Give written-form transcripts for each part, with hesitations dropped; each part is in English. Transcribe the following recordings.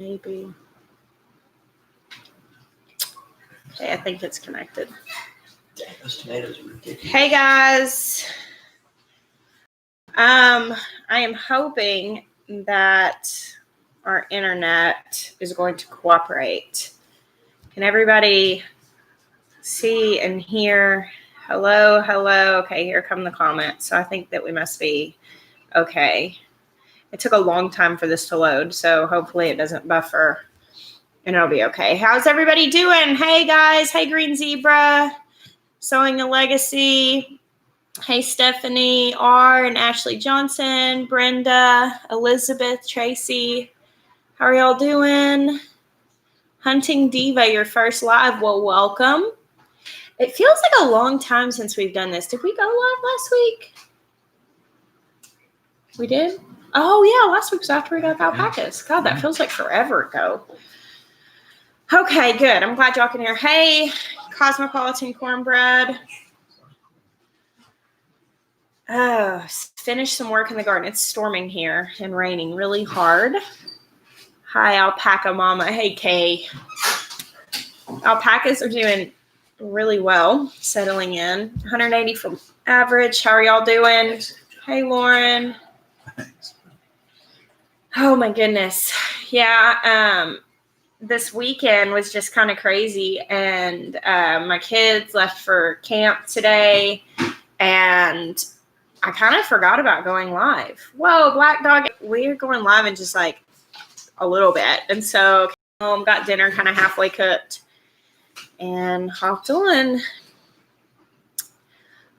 Maybe. Okay, I think it's connected. Dang, those tomatoes are ridiculous. Hey guys. I am hoping that our internet is going to cooperate. Can everybody see and hear? Hello, hello. Okay, here come the comments. So I think that we must be okay. It took a long time for this to load, so hopefully it doesn't buffer and it'll be okay. How's everybody doing? Hey guys. Hey Green Zebra. Sewing a Legacy. Hey Stephanie R. and Ashley Johnson. Brenda. Elizabeth. Tracy. How are y'all doing? Hunting Diva, your first live. Well, welcome. It feels like a long time since we've done this. Did we go live last week? We did? Oh, yeah. Last week was after we got alpacas. God, that feels like forever ago. Okay, good. I'm glad y'all can hear. Hey, Cosmopolitan Cornbread. Finished some work in the garden. It's storming here and raining really hard. Hi, Alpaca Mama. Hey, Kay. Alpacas are doing really well, settling in. 180 from average. How are y'all doing? Hey, Lauren. Oh, my goodness. Yeah, this weekend was just kind of crazy, and my kids left for camp today, and I kind of forgot about going live. Whoa, Black Dog, we're going live in just like a little bit, and so came home, got dinner kind of halfway cooked, and hopped on.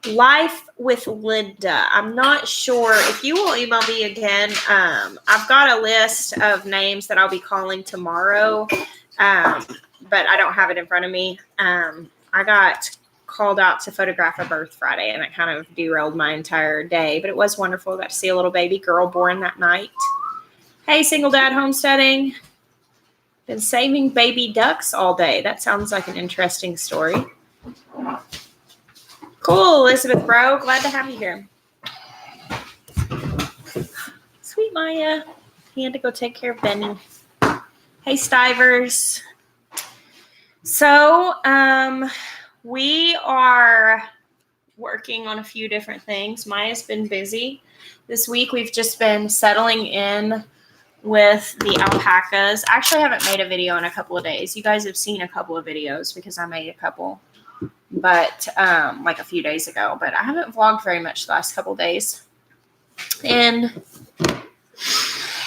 Life with Linda. I'm not sure if you will email me again. I've got a list of names that I'll be calling tomorrow, but I don't have it in front of me. I got called out to photograph a birth Friday, and it kind of derailed my entire day, but it was wonderful. Got to see a little baby girl born that night. Hey, single dad homesteading. Been saving baby ducks all day. That sounds like an interesting story. Cool, Elizabeth Bro. Glad to have you here. Sweet Maya. He had to go take care of Benny. Hey, Stivers. So, we are working on a few different things. Maya's been busy. This week, we've just been settling in with the alpacas. Actually, I haven't made a video in a couple of days. You guys have seen a couple of videos because I made a couple. But like a few days ago, but I haven't vlogged very much the last couple days. And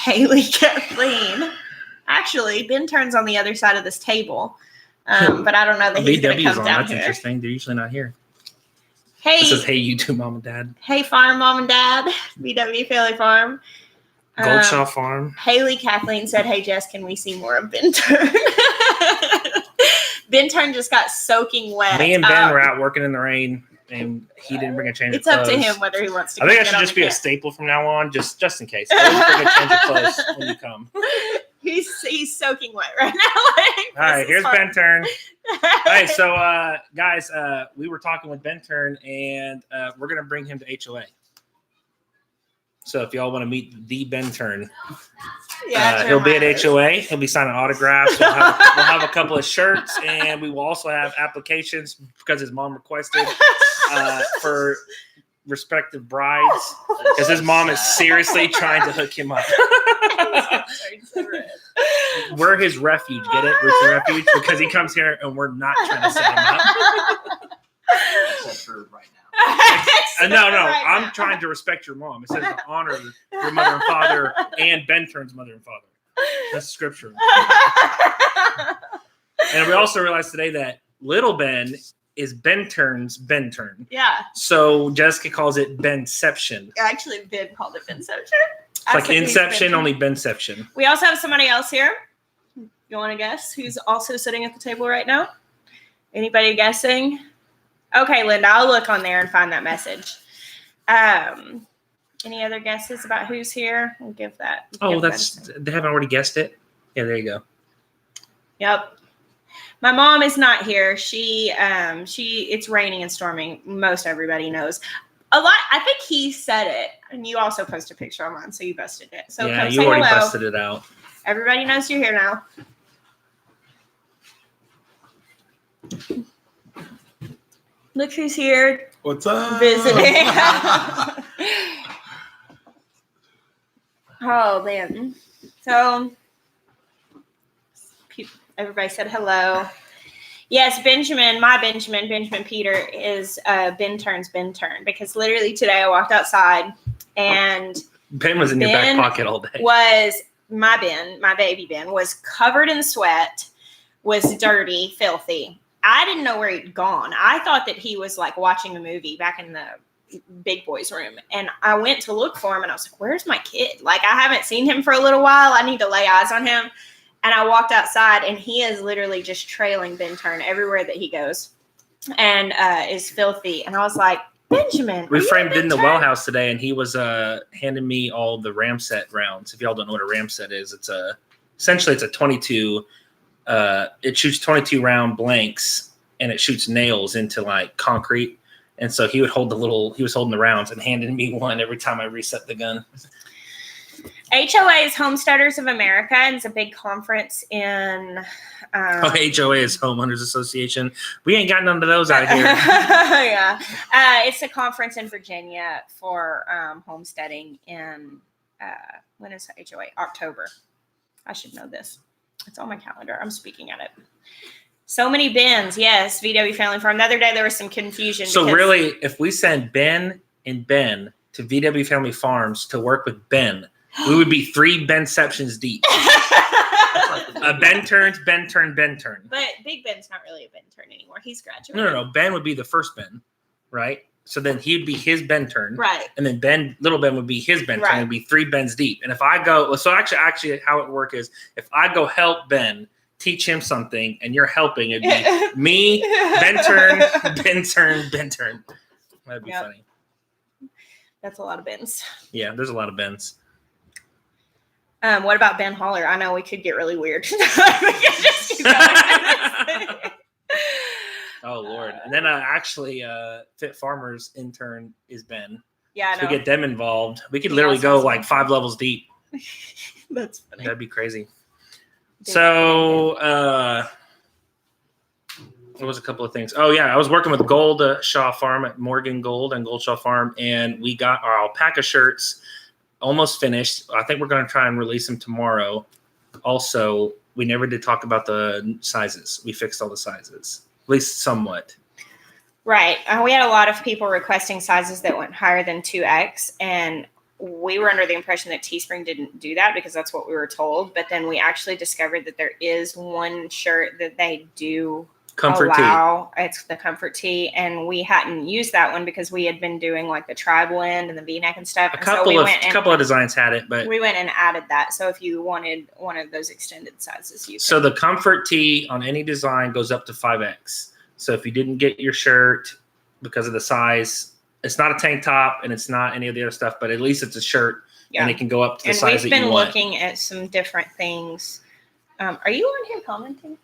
Haley Kathleen, actually, Ben turns on the other side of this table, but I don't know that he's going to come down That's here. Interesting. They're usually not here. Hey, this is Hey YouTube Mom and Dad. Hey Farm Mom and Dad, BW Family Farm. Goldshaw Farm. Haley Kathleen said, "Hey Jess, can we see more of Ben Turn?" Ben Turn just got soaking wet. Me and Ben were out working in the rain, and he didn't bring a change of clothes. It's up to him whether he wants to. I think that should just be a staple from now on, just in case. Always bring a change of clothes when you come. He's soaking wet right now. All right, here's Ben Turn. Hey, so guys, we were talking with Ben Turn, and we're gonna bring him to HOA. So if y'all want to meet the Ben Turn, he'll be at HOA. He'll be signing autographs. We'll have a couple of shirts, and we will also have applications because his mom requested for respective brides because his mom is seriously trying to hook him up. We're his refuge. Get it? Roots and Refuge, because he comes here and we're not trying to set him up. Except for right now. No. I'm trying to respect your mom. It says to honor your mother and father and Ben Turn's mother and father. That's scripture. And we also realized today that little Ben is Ben Turn's Ben Turn. Yeah. So Jessica calls it Benception. Actually, Ben called it Benception. It's like Inception, only Benception. We also have somebody else here. You want to guess who's also sitting at the table right now? Anybody guessing? Okay, Linda, I'll look on there and find that message. Any other guesses about who's here? We'll give that. They haven't already guessed it? Yeah, there you go. Yep. My mom is not here. It's raining and storming. Most everybody knows. I think he said it, and you also posted a picture online, so you busted it. So yeah, come you say already hello. busted it out. Everybody knows you're here now. Look who's here What's up? visiting. Oh, man. So, everybody said hello. Yes, Benjamin Peter is Ben Turn's Ben Turn, because literally today I walked outside and Ben was in your back pocket all day. My baby Ben, was covered in sweat, was dirty, filthy. I didn't know where he'd gone. I thought that he was like watching a movie back in the big boy's room. And I went to look for him and I was like, where's my kid? Like, I haven't seen him for a little while. I need to lay eyes on him. And I walked outside and he is literally just trailing Ben Turn everywhere that he goes and is filthy. And I was like, Benjamin. We framed in the well house today and he was handing me all the Ramset rounds. If y'all don't know what a Ramset is, it's essentially a 22. It shoots 22 round blanks and it shoots nails into like concrete. And so he was holding the rounds and handing me one every time I reset the gun. HOA is Homesteaders of America, and it's a big conference in. HOA is Homeowners Association. We ain't got none of those out here. Yeah, it's a conference in Virginia for homesteading in when is HOA? October. I should know this. It's on my calendar. I'm speaking at it. So many Bens, yes. VW Family Farm. The other day there was some confusion. So really, if we send Ben and Ben to VW Family Farms to work with Ben, we would be 3 Benceptions deep. Ben turns, Ben turn, Ben turn. But Big Ben's not really a Ben turn anymore. He's graduated. No. Ben would be the first Ben, right? So then he'd be his Ben turn. Right. And then little Ben would be his Ben turn. It would be 3 Bens deep. And if I go, so actually how it work is if I go help Ben, teach him something, and you're helping, it'd be me, Ben turn, Ben turn, Ben turn. That'd be funny. That's a lot of Bens. Yeah, there's a lot of Bens. What about Ben Holler? I know we could get really weird. We could just keep going. Oh, Lord. And then actually, Fit Farmers intern is Ben. Yeah, I know. So we get them involved. We could literally go like 5 levels deep. That's funny. That'd be crazy. So, there was a couple of things. Oh, yeah. I was working with Gold Shaw Farm at Morgan Gold and Gold Shaw Farm, and we got our alpaca shirts almost finished. I think we're going to try and release them tomorrow. Also, we never did talk about the sizes. We fixed all the sizes, at least somewhat. Right. We had a lot of people requesting sizes that went higher than 2X, and we were under the impression that Teespring didn't do that because that's what we were told. But then we actually discovered that there is one shirt that they do allow. It's the Comfort Tee, and we hadn't used that one because we had been doing like the tri blend and the V-neck and stuff. A couple of designs had it, but we went and added that. So if you wanted one of those extended sizes, you so the Comfort Tee on any design goes up to 5X. So if you didn't get your shirt because of the size, it's not a tank top and it's not any of the other stuff, but at least it's a shirt and it can go up to the size that you want. And we've been looking at some different things. Are you on here commenting?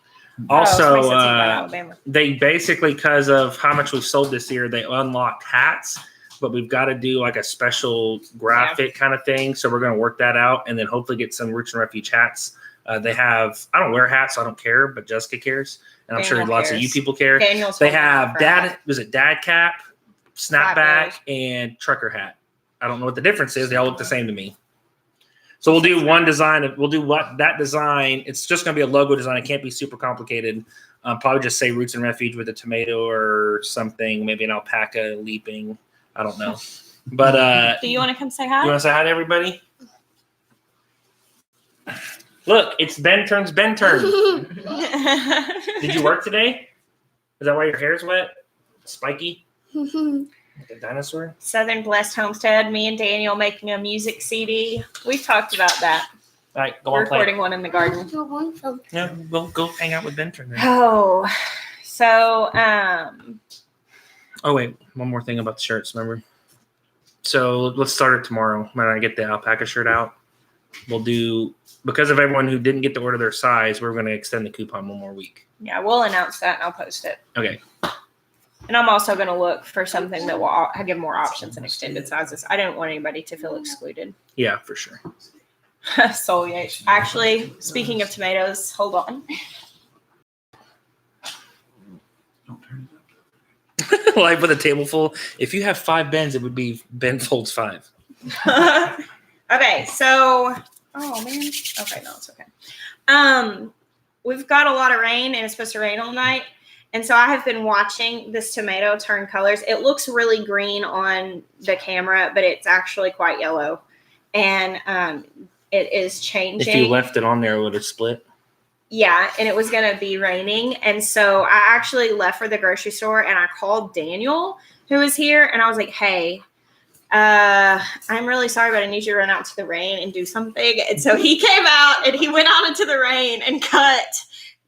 Also, they basically, because of how much we've sold this year, they unlocked hats, but we've got to do like a special graphic kind of thing. So we're going to work that out and then hopefully get some Roots and Refuge hats. They have, I don't wear hats, so I don't care, but Jessica cares. And I'm sure lots of you people care. They have dad cap, snapback, and trucker hat. I don't know what the difference is. They all look the same to me. So we'll do one design. We'll do that design. It's just going to be a logo design. It can't be super complicated. Probably just say Roots and Refuge with a tomato or something. Maybe an alpaca leaping. I don't know. But do you want to come say hi? You want to say hi to everybody? Look, it's Ben Turn's Ben Turn. Did you work today? Is that why your hair's wet? Spiky? Like a dinosaur? Southern Blessed Homestead. Me and Daniel making a music CD. We've talked about that. All right, go We're on, play. recording one in the garden. Yeah, we'll go hang out with Ben Turn. Oh, so Oh wait, one more thing about the shirts. Remember? So let's start it tomorrow when I get the alpaca shirt out. We'll do, because of everyone who didn't get to order their size, we're going to extend the coupon one more week. Yeah, we'll announce that and I'll post it. Okay. And I'm also going to look for something that will give more options and extended sizes. I didn't want anybody to feel excluded. Yeah, for sure. Foliage. Actually, speaking of tomatoes, hold on. Don't turn it up. Like with a table full. If you have 5 bins, it would be Ben folds 5. Okay, so oh man. Okay, no, it's okay. We've got a lot of rain and it's supposed to rain all night. And so I have been watching this tomato turn colors. It looks really green on the camera, but it's actually quite yellow. And it is changing. If you left it on there, it would have split. Yeah, and it was going to be raining. And so I actually left for the grocery store and I called Daniel, who was here, and I was like, hey, I'm really sorry, but I need you to run out to the rain and do something. And so he came out and he went out into the rain and cut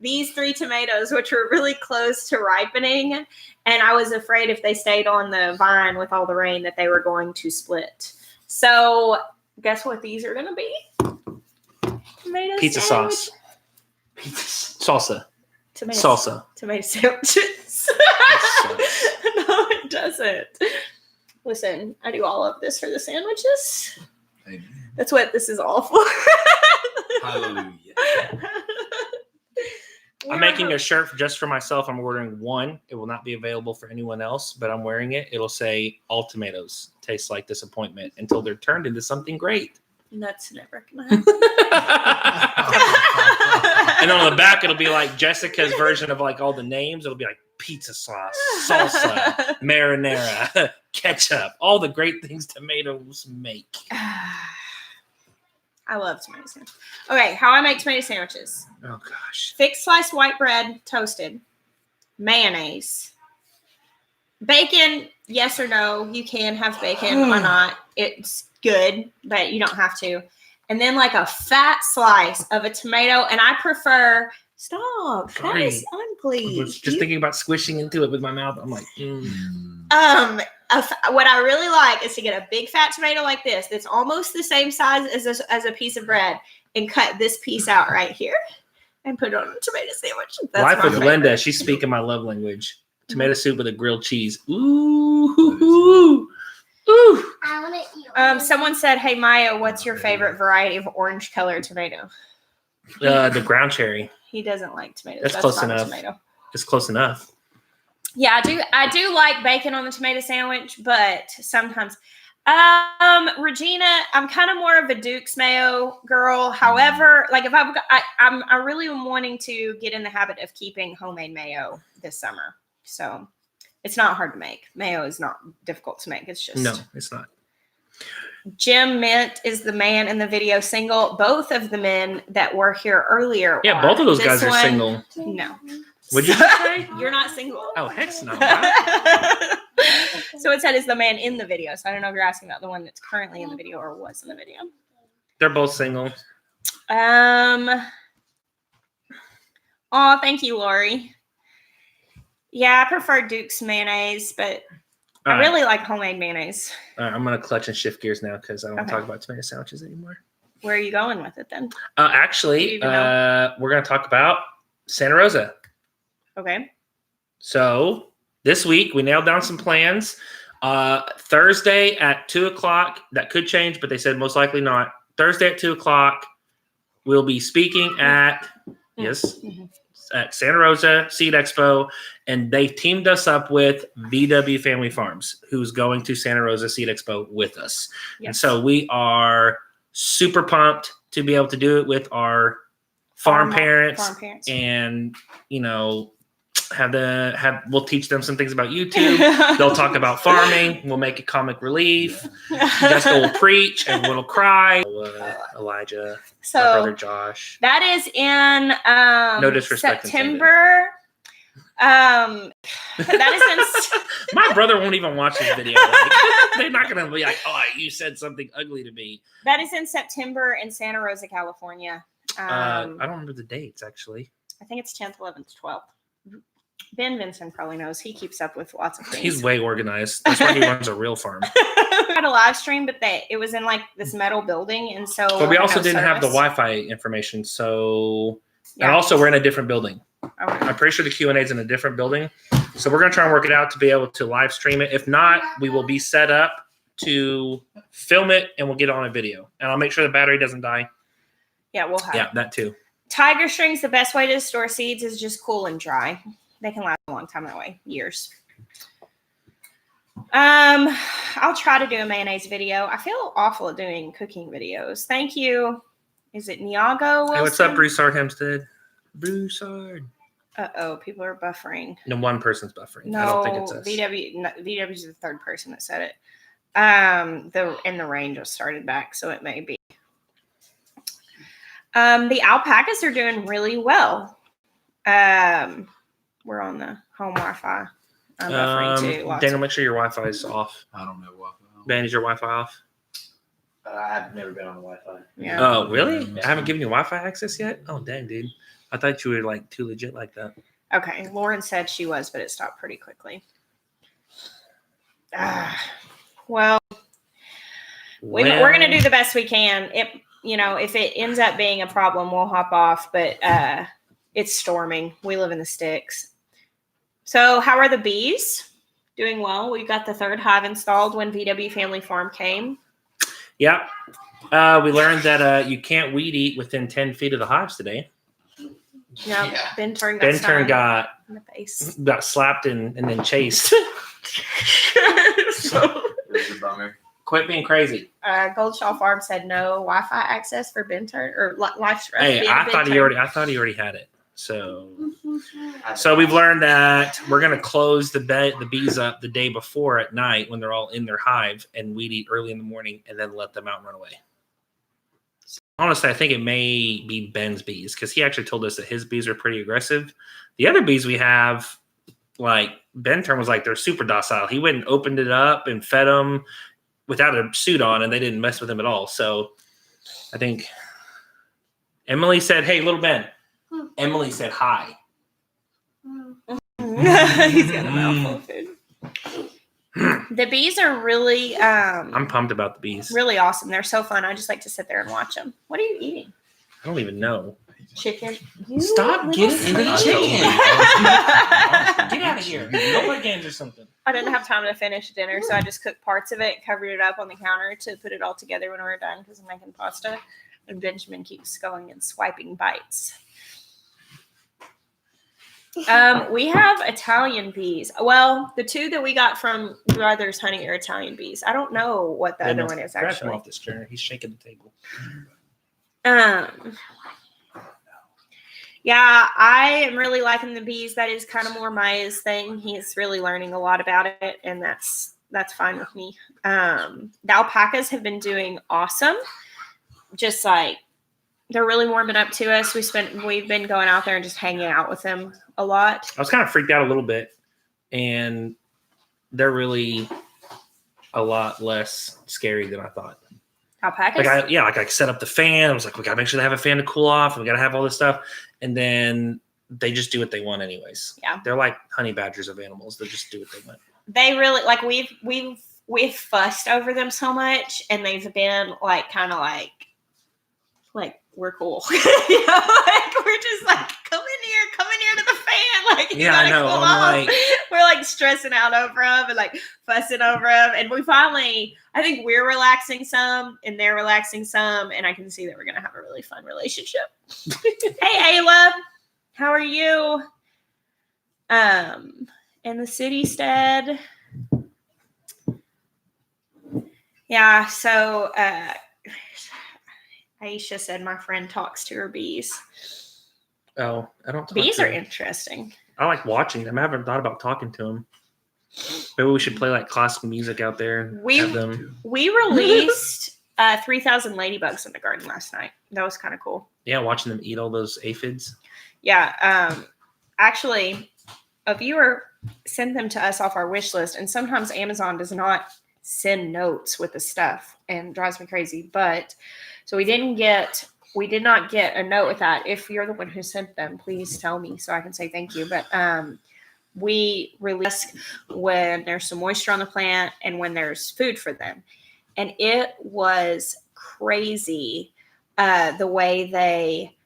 these 3 tomatoes, which were really close to ripening. And I was afraid if they stayed on the vine with all the rain that they were going to split. So guess what these are going to be? Tomato Pizza sandwich. sauce. Salsa. Tomato Salsa. Tomato sandwiches. No, it doesn't. Listen, I do all of this for the sandwiches. Amen. That's what this is all for. Hallelujah. I'm making a shirt just for myself. I'm ordering 1. It will not be available for anyone else, but I'm wearing it. It'll say all tomatoes taste like disappointment until they're turned into something great. That's never gonna happen. And on the back, it'll be like Jessica's version of like all the names. It'll be like pizza sauce, salsa, marinara, ketchup, all the great things tomatoes make. I love tomato sandwiches. Okay, how I make tomato sandwiches. Oh, gosh. Thick sliced white bread, toasted. Mayonnaise. Bacon, yes or no. You can have bacon or not. It's good, but you don't have to. And then like a fat slice of a tomato. And I prefer, stop. That Sorry. is ugly. I was just thinking about squishing into it with my mouth. I'm like, What I really like is to get a big fat tomato like this that's almost the same size as a piece of bread and cut this piece out right here and put it on a tomato sandwich. That's Life my with favorite. Linda. She's speaking my love language. Tomato soup with a grilled cheese. Ooh. Ooh. I want to eat. Someone said, hey, Maya, what's your favorite variety of orange colored tomato? The ground cherry. He doesn't like tomatoes. That's close not a enough. tomato. It's close enough. Yeah, I do like bacon on the tomato sandwich, but sometimes. Regina, I'm kind of more of a Duke's mayo girl. However, like if I really am wanting to get in the habit of keeping homemade mayo this summer. So it's not hard to make. Mayo is not difficult to make. It's just No, it's not. Jim Mint is the man in the video single. Both of the men that were here earlier. Yeah, are. both of those This guys are one- single. No. Would you say? You're not single. Oh, heck no. So it said is the man in the video. So I don't know if you're asking about the one that's currently in the video or was in the video. They're both single. Oh, thank you, Lori. Yeah, I prefer Duke's mayonnaise, but All I right. really like homemade mayonnaise. All right, I'm going to clutch and shift gears now because I don't want Okay. to talk about tomato sandwiches anymore. Where are you going with it then? Actually, even we're going to talk about Santa Rosa. Okay. So this week we nailed down some plans. Thursday at 2:00. That could change, but they said most likely not. Thursday at 2:00, we'll be speaking at at Santa Rosa Seed Expo, and they teamed us up with VW Family Farms, who's going to Santa Rosa Seed Expo with us. Yes. And so we are super pumped to be able to do it with our farm parents. And we'll teach them some things about YouTube. They'll talk about farming. We'll make it comic relief. Jessica will preach and will cry. Elijah, my brother Josh. That is in No disrespect September. That is in My brother won't even watch this video. Like, they're not going to be like, "Oh, you said something ugly to me." that is in September in Santa Rosa, California. I don't remember the dates actually. I think it's 10th, 11th, 12th. Ben Vincent probably knows. He keeps up with lots of things. He's way organized. That's why he runs a real farm. We had a live stream, but it was in like this metal building, and so. But we also no didn't have the service. Wi-Fi information, so and Yeah. also we're in a different building. Okay. I'm pretty sure the Q&A is in a different building, so we're gonna try and work it out to be able to live stream it. If not, we will be set up to film it and we'll get it on a video, and I'll make sure the battery doesn't die. Yeah, we'll have. Yeah, that too. Tiger strings, the best way to store seeds is just cool and dry. They can last a long time that way, years. I'll try to do a mayonnaise video. I feel awful at doing cooking videos. Thank you. Is it Niago Wilson? Hey, what's up, Broussard Hempstead? Broussard. Uh-oh, people are buffering. No, one person's buffering. No, I don't think it's us. VW's the third person that said it. The rain just started back, so it may be. The alpacas are doing really well. We're on the home Wi-Fi. I'm buffering too. Daniel, make sure your Wi-Fi is off. I don't know Wi-Fi. Ben, is your Wi-Fi off? I've never been on the Wi-Fi. Yeah. Oh, really? I haven't given you Wi-Fi access yet? Oh, dang, dude. I thought you were like too legit like that. Okay, Lauren said she was, but it stopped pretty quickly. Well, we're going to do the best we can. If it ends up being a problem, we'll hop off, but it's storming. We live in the sticks. So how are the bees? Doing well. We got the third hive installed when VW Family Farm came. Yeah. We learned that you can't weed eat within 10 feet of the hives today. Yeah. Ben Turn got in the face. Got slapped and then chased. So, this is a bummer. Quit being crazy. Goldshaw Farm said no Wi-Fi access for Ben Turn or life. Hey, I thought he already had it. So we've learned that we're gonna close the bees up the day before at night when they're all in their hive and weed eat early in the morning and then let them out and run away. So, honestly, I think it may be Ben's bees because he actually told us that his bees are pretty aggressive. The other bees we have, like Ben Turn was like, they're super docile. He went and opened it up and fed them without a suit on, and they didn't mess with him at all. So I think Emily said, "Hey, little Ben." Emily said hi. He's got a mouthful of food. The bees are really I'm pumped about the bees. really awesome. They're so fun. I just like to sit there and watch them. What are you eating? I don't even know. Chicken. Stop getting into the I chicken. totally- Get out of here. Go play games or something. I didn't have time to finish dinner, so I just cooked parts of it, covered it up on the counter to put it all together when we were done because I'm making pasta. And Benjamin keeps going and swiping bites. We have Italian bees. Well, the two that we got from Brothers Honey are Italian bees. I don't know what the other one is Grab him actually. off this chair. He's shaking the table. Yeah, I am really liking the bees. That is kind of more Maya's thing. He's really learning a lot about it, and that's fine with me. The alpacas have been doing awesome. Just like they're really warming up to us. We've been going out there and just hanging out with them a lot. I was kind of freaked out a little bit, and they're really a lot less scary than I thought. Alpacas? I set up the fan. I was like, we gotta make sure they have a fan to cool off, and we gotta have all this stuff. And then they just do what they want anyways. Yeah. They're like honey badgers of animals. They just do what they want. They really like we've fussed over them so much, and they've been like kind of like we're cool. Like we're just like come in here to the fan. Like yeah, I know. We're like stressing out over them and like fussing over them, and we finally, I think we're relaxing some, and they're relaxing some, and I can see that we're gonna have a really fun relationship. Hey, Ayla, how are you? In the city stead. Yeah, so Aisha said my friend talks to her bees. Oh, I don't. Bees are interesting. I like watching them. I haven't thought about talking to them. Maybe we should play like classical music out there. And have them. We released 3,000 ladybugs in the garden last night. That was kind of cool. Yeah, watching them eat all those aphids. Yeah, actually, a viewer sent them to us off our wish list, and sometimes Amazon does not send notes with the stuff, and it drives me crazy. But so we did not get a note with that. If you're the one who sent them, please tell me so I can say thank you. But we release when there's some moisture on the plant and when there's food for them. And it was crazy the way they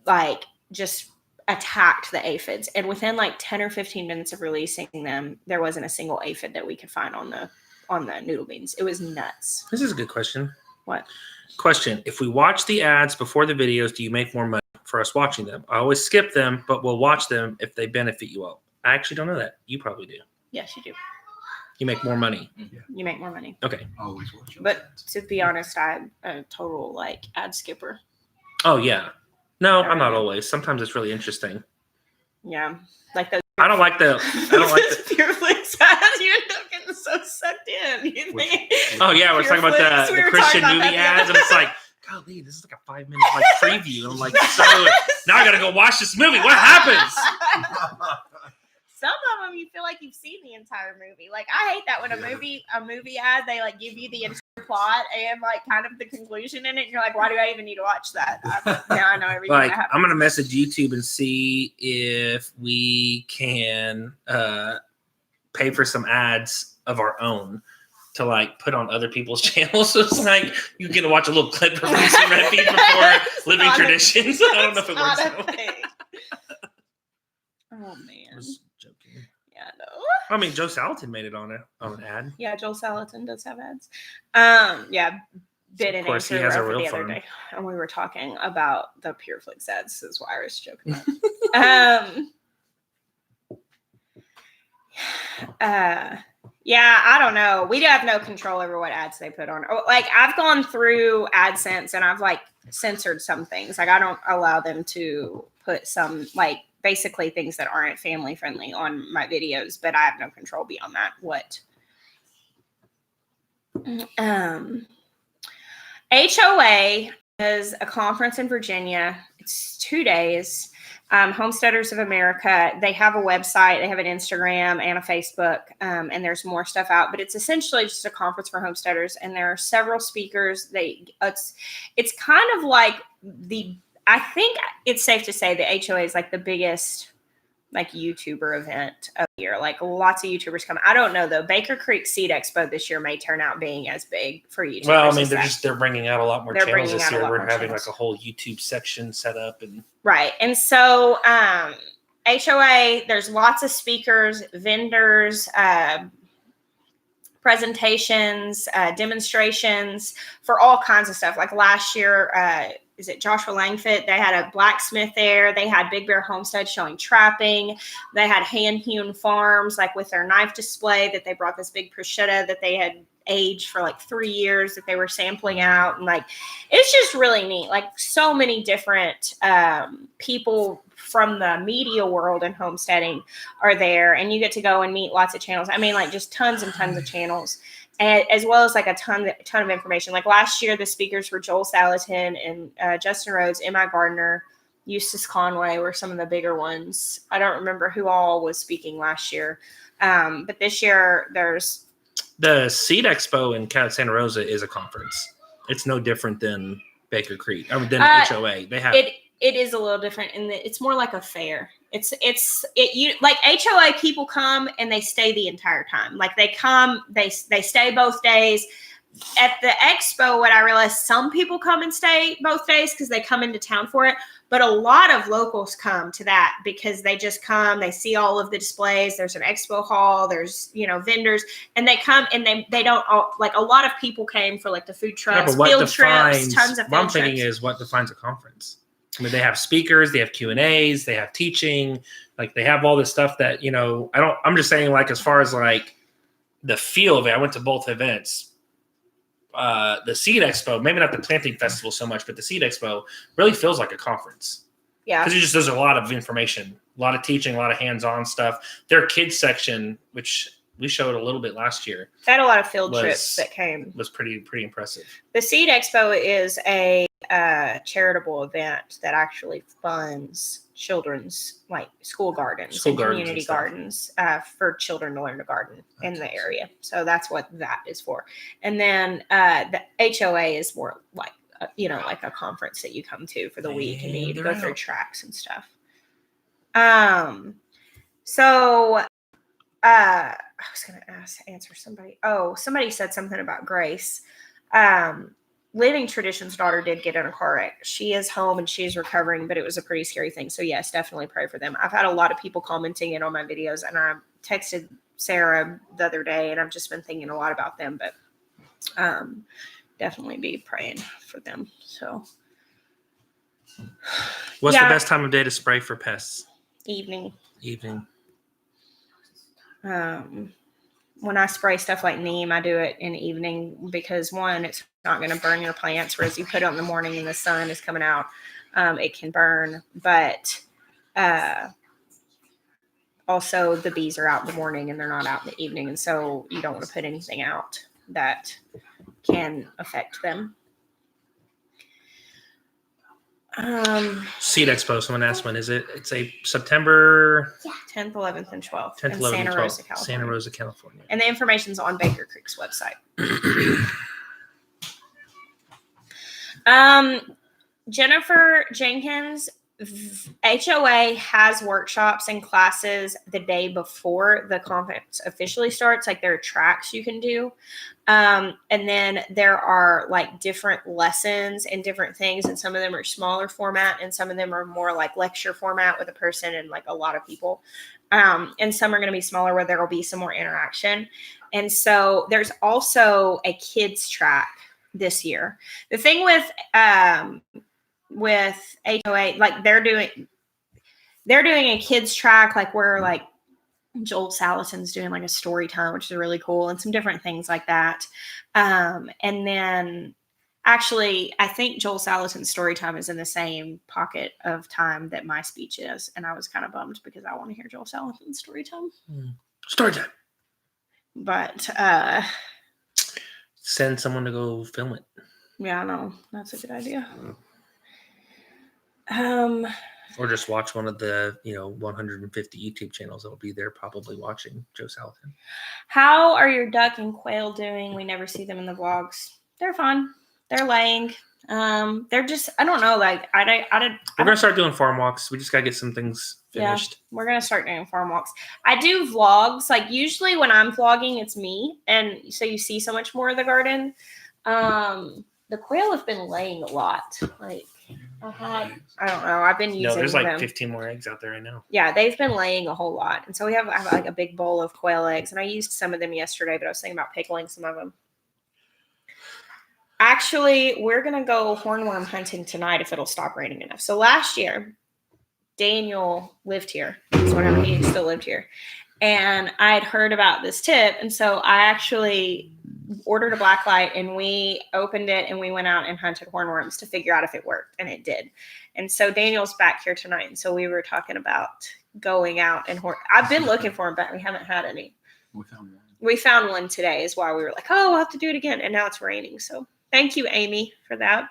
like just attacked the aphids. And within like 10 or 15 minutes of releasing them, there wasn't a single aphid that we could find on the noodle beans. It was nuts. This is a good question. What? Question: if we watch the ads before the videos, do you make more money for us watching them? I always skip them, but we'll watch them if they benefit you all. I actually don't know that. You probably do. Yes, you do. You make more money. You make more money. Okay. Always watch those But ads. to be honest, I'm a total like ad skipper. Oh yeah. No, I'm not Alright. always. Sometimes it's really interesting. Yeah, like those. I don't like the. Pure Flix ads. You end up getting so sucked in. You Which- think? Oh yeah, we're Pure talking about Flix, we the were Christian talking about movie that the ads, other and it's like, golly, this is like a 5-minute like preview. And I'm like, so now I gotta go watch this movie. What happens? Some of them you feel like you've seen the entire movie. Like I hate that when a movie ad they like give you the entire plot and like kind of the conclusion in it. And you're like, why do I even need to watch that? Now I know everything Like, that happens. I'm gonna message YouTube and see if we can pay for some ads of our own to like put on other people's channels. So it's like you get to watch a little clip of Roots and Refuge before Living Traditions. I don't know if it works that way. Oh I man. was joking. Yeah, no. I mean, Joe Salatin made it on an ad. Yeah, Joel Salatin does have ads. Yeah, bid Of and course, he answer has a over real the other phone. day, and we were talking about the Pure Flix ads. Is why I was joking. Yeah, I don't know. We have no control over what ads they put on. Like I've gone through AdSense and I've like censored some things. Like I don't allow them to put some like basically things that aren't family friendly on my videos, but I have no control beyond that. What? HOA is a conference in Virginia. It's 2 days. Homesteaders of America, they have a website, they have an Instagram and a Facebook, and there's more stuff out, but it's essentially just a conference for homesteaders, and there are several speakers. It's kind of like I think it's safe to say the HOA is like the biggest like YouTuber event of the year. Like lots of YouTubers come. I don't know though. Baker Creek Seed Expo this year may turn out being as big for YouTubers. Well, I mean, as that. they're bringing out a lot more They're channels bringing this out a year. lot We're more having channels. like a whole YouTube section set up, and Right. And so HOA, there's lots of speakers, vendors, presentations, demonstrations for all kinds of stuff. Like last year, is it Joshua Langford? They had a blacksmith there. They had Big Bear Homestead showing trapping. They had hand-hewn farms, like with their knife display that they brought this big prosciutto that they had aged for like 3 years that they were sampling out. And like, it's just really neat. Like so many different people from the media world and homesteading are there, and you get to go and meet lots of channels. I mean, like just tons and tons of channels. And as well as like a ton of information. Like last year, the speakers were Joel Salatin and Justin Rhodes, M.I. Gardner, Eustace Conway were some of the bigger ones. I don't remember who all was speaking last year. But this year, there's... the Seed Expo in Santa Rosa is a conference. It's no different than Baker Creek, or than HOA. They have... It is a little different in that it's more like a fair. You like HOA people come and they stay the entire time. Like they come, they stay both days. At the expo, what I realized, some people come and stay both days because they come into town for it. But a lot of locals come to that because they just come, they see all of the displays. There's an expo hall, there's, vendors, and they come and they don't all, like a lot of people came for like the food trucks, field trips, tons of field what I'm trips. thinking is what defines a conference. I mean, they have speakers, they have Q&As, they have teaching, like they have all this stuff that, I'm just saying like, as far as like the feel of it, I went to both events. The Seed Expo, maybe not the planting festival so much, but the Seed Expo really feels like a conference. Yeah. Because there's a lot of information, a lot of teaching, a lot of hands-on stuff. Their kids section, which we showed a little bit last year. They had a lot of field trips that came. Was pretty impressive. The Seed Expo is a charitable event that actually funds children's like school gardens and community gardens for children to learn to garden in the area. So that's what that is for. And then the HOA is more like like a conference that you come to for the week and you go through tracks and stuff. So I was going to answer somebody. Oh, somebody said something about Grace. Living Tradition's daughter did get in a car wreck. She is home and she's recovering, but it was a pretty scary thing. So yes, definitely pray for them. I've had a lot of people commenting it on my videos, and I texted Sarah the other day, and I've just been thinking a lot about them. But definitely be praying for them. So, What's the Yeah. best time of day to spray for pests? evening. Evening. When I spray stuff like neem, I do it in the evening because one, it's not going to burn your plants, whereas you put it in the morning and the sun is coming out, it can burn. But also the bees are out in the morning and they're not out in the evening, and so you don't want to put anything out that can affect them. Seed Expo. Someone asked when is it? It's a September 10th, 11th, and 12th 10th, in 11th, Santa 12th. Rosa, California. Santa Rosa, California. And the information's on Baker Creek's website. Jennifer Jenkins, HOA has workshops and classes the day before the conference officially starts. Like there are tracks you can do. And then there are like different lessons and different things. And some of them are smaller format and some of them are more like lecture format with a person and like a lot of people. And some are going to be smaller where there will be some more interaction. And so there's also a kids track this year. The thing with HOA, like they're doing a kids track, like where like Joel Salatin's doing like a story time, which is really cool, and some different things like that. And then actually, I think Joel Salatin's story time is in the same pocket of time that my speech is. And I was kind of bummed because I want to hear Joel Salatin's story time. Story time. But Send someone to go film it. yeah, I know. That's a good idea. Or just watch one of the 150 YouTube channels that'll be there probably watching Joe Salatin. How are your duck and quail doing? We never see them in the vlogs. They're fine. They're laying. They're just, I don't know. Like We're gonna start doing farm walks. We just gotta get some things finished. Yeah, we're gonna start doing farm walks. I do vlogs. Like usually when I'm vlogging, it's me, and so you see so much more of the garden. The quail have been laying a lot. Like I don't know. I've been using there's like them. 15 more eggs out there right now. Yeah, they've been laying a whole lot. And so I have like a big bowl of quail eggs. And I used some of them yesterday, but I was thinking about pickling some of them. Actually, we're going to go hornworm hunting tonight if it'll stop raining enough. So last year, Daniel lived here. That's what happened. He still lived here. And I had heard about this tip. And so I actually ordered a black light and we opened it and we went out and hunted hornworms to figure out if it worked, and it did. And so Daniel's back here tonight, and so we were talking about going out and I've been looking for them, but we haven't had any. We found one today is why we were like, oh, we'll have to do it again, and now it's raining. So thank you, Amy, for that.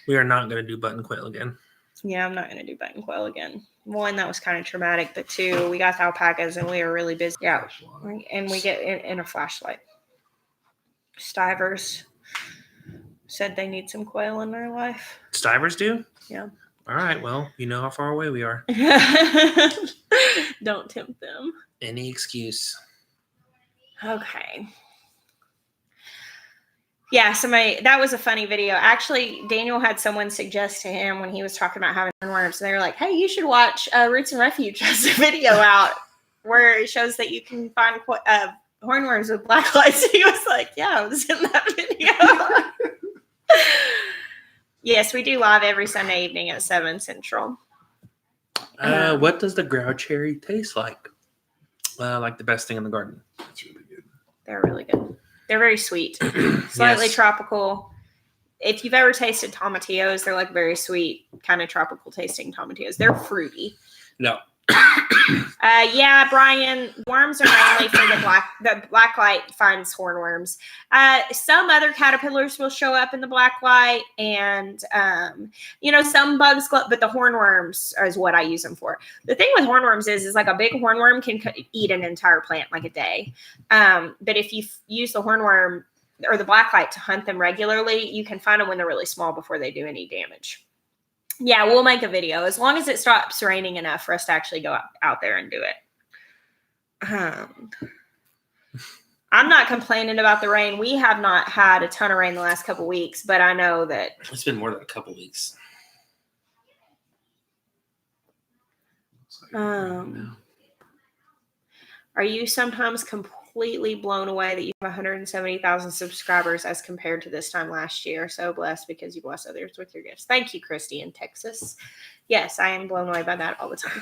We are not going to do button quail again. Yeah, I'm not going to do button quail again. One, that was kind of traumatic, but two, we got the alpacas and we were really busy. Yeah, and we get in a flashlight. Stivers said they need some quail in their life. Stivers do? Yeah. All right. Well, you know how far away we are. Don't tempt them. Any excuse. Okay. Yeah, that was a funny video. Actually, Daniel had someone suggest to him when he was talking about having hornworms. They were like, hey, you should watch Roots and Refuge has a video out where it shows that you can find hornworms with black lights. He was like, yeah, I was in that video. Yes, we do live every Sunday evening at 7 Central. What does the ground cherry taste like? Like the best thing in the garden. That's really good. They're really good. They're very sweet, slightly Yes. tropical. If you've ever tasted tomatillos, they're like very sweet, kind of tropical tasting tomatillos. They're fruity. No. Yeah, Brian, worms are mainly for the black light finds hornworms. Some other caterpillars will show up in the black light, and some bugs, but the hornworms is what I use them for. The thing with hornworms is like a big hornworm can eat an entire plant like a day. But if you use the hornworm or the black light to hunt them regularly, you can find them when they're really small before they do any damage. Yeah, we'll make a video as long as it stops raining enough for us to actually go out there and do it. I'm not complaining about the rain. We have not had a ton of rain the last couple weeks, but I know that It's been more than a couple weeks. are you sometimes completely blown away that you have 170,000 subscribers as compared to this time last year. So blessed because you bless others with your gifts. Thank you, Christy in Texas. Yes, I am blown away by that all the time.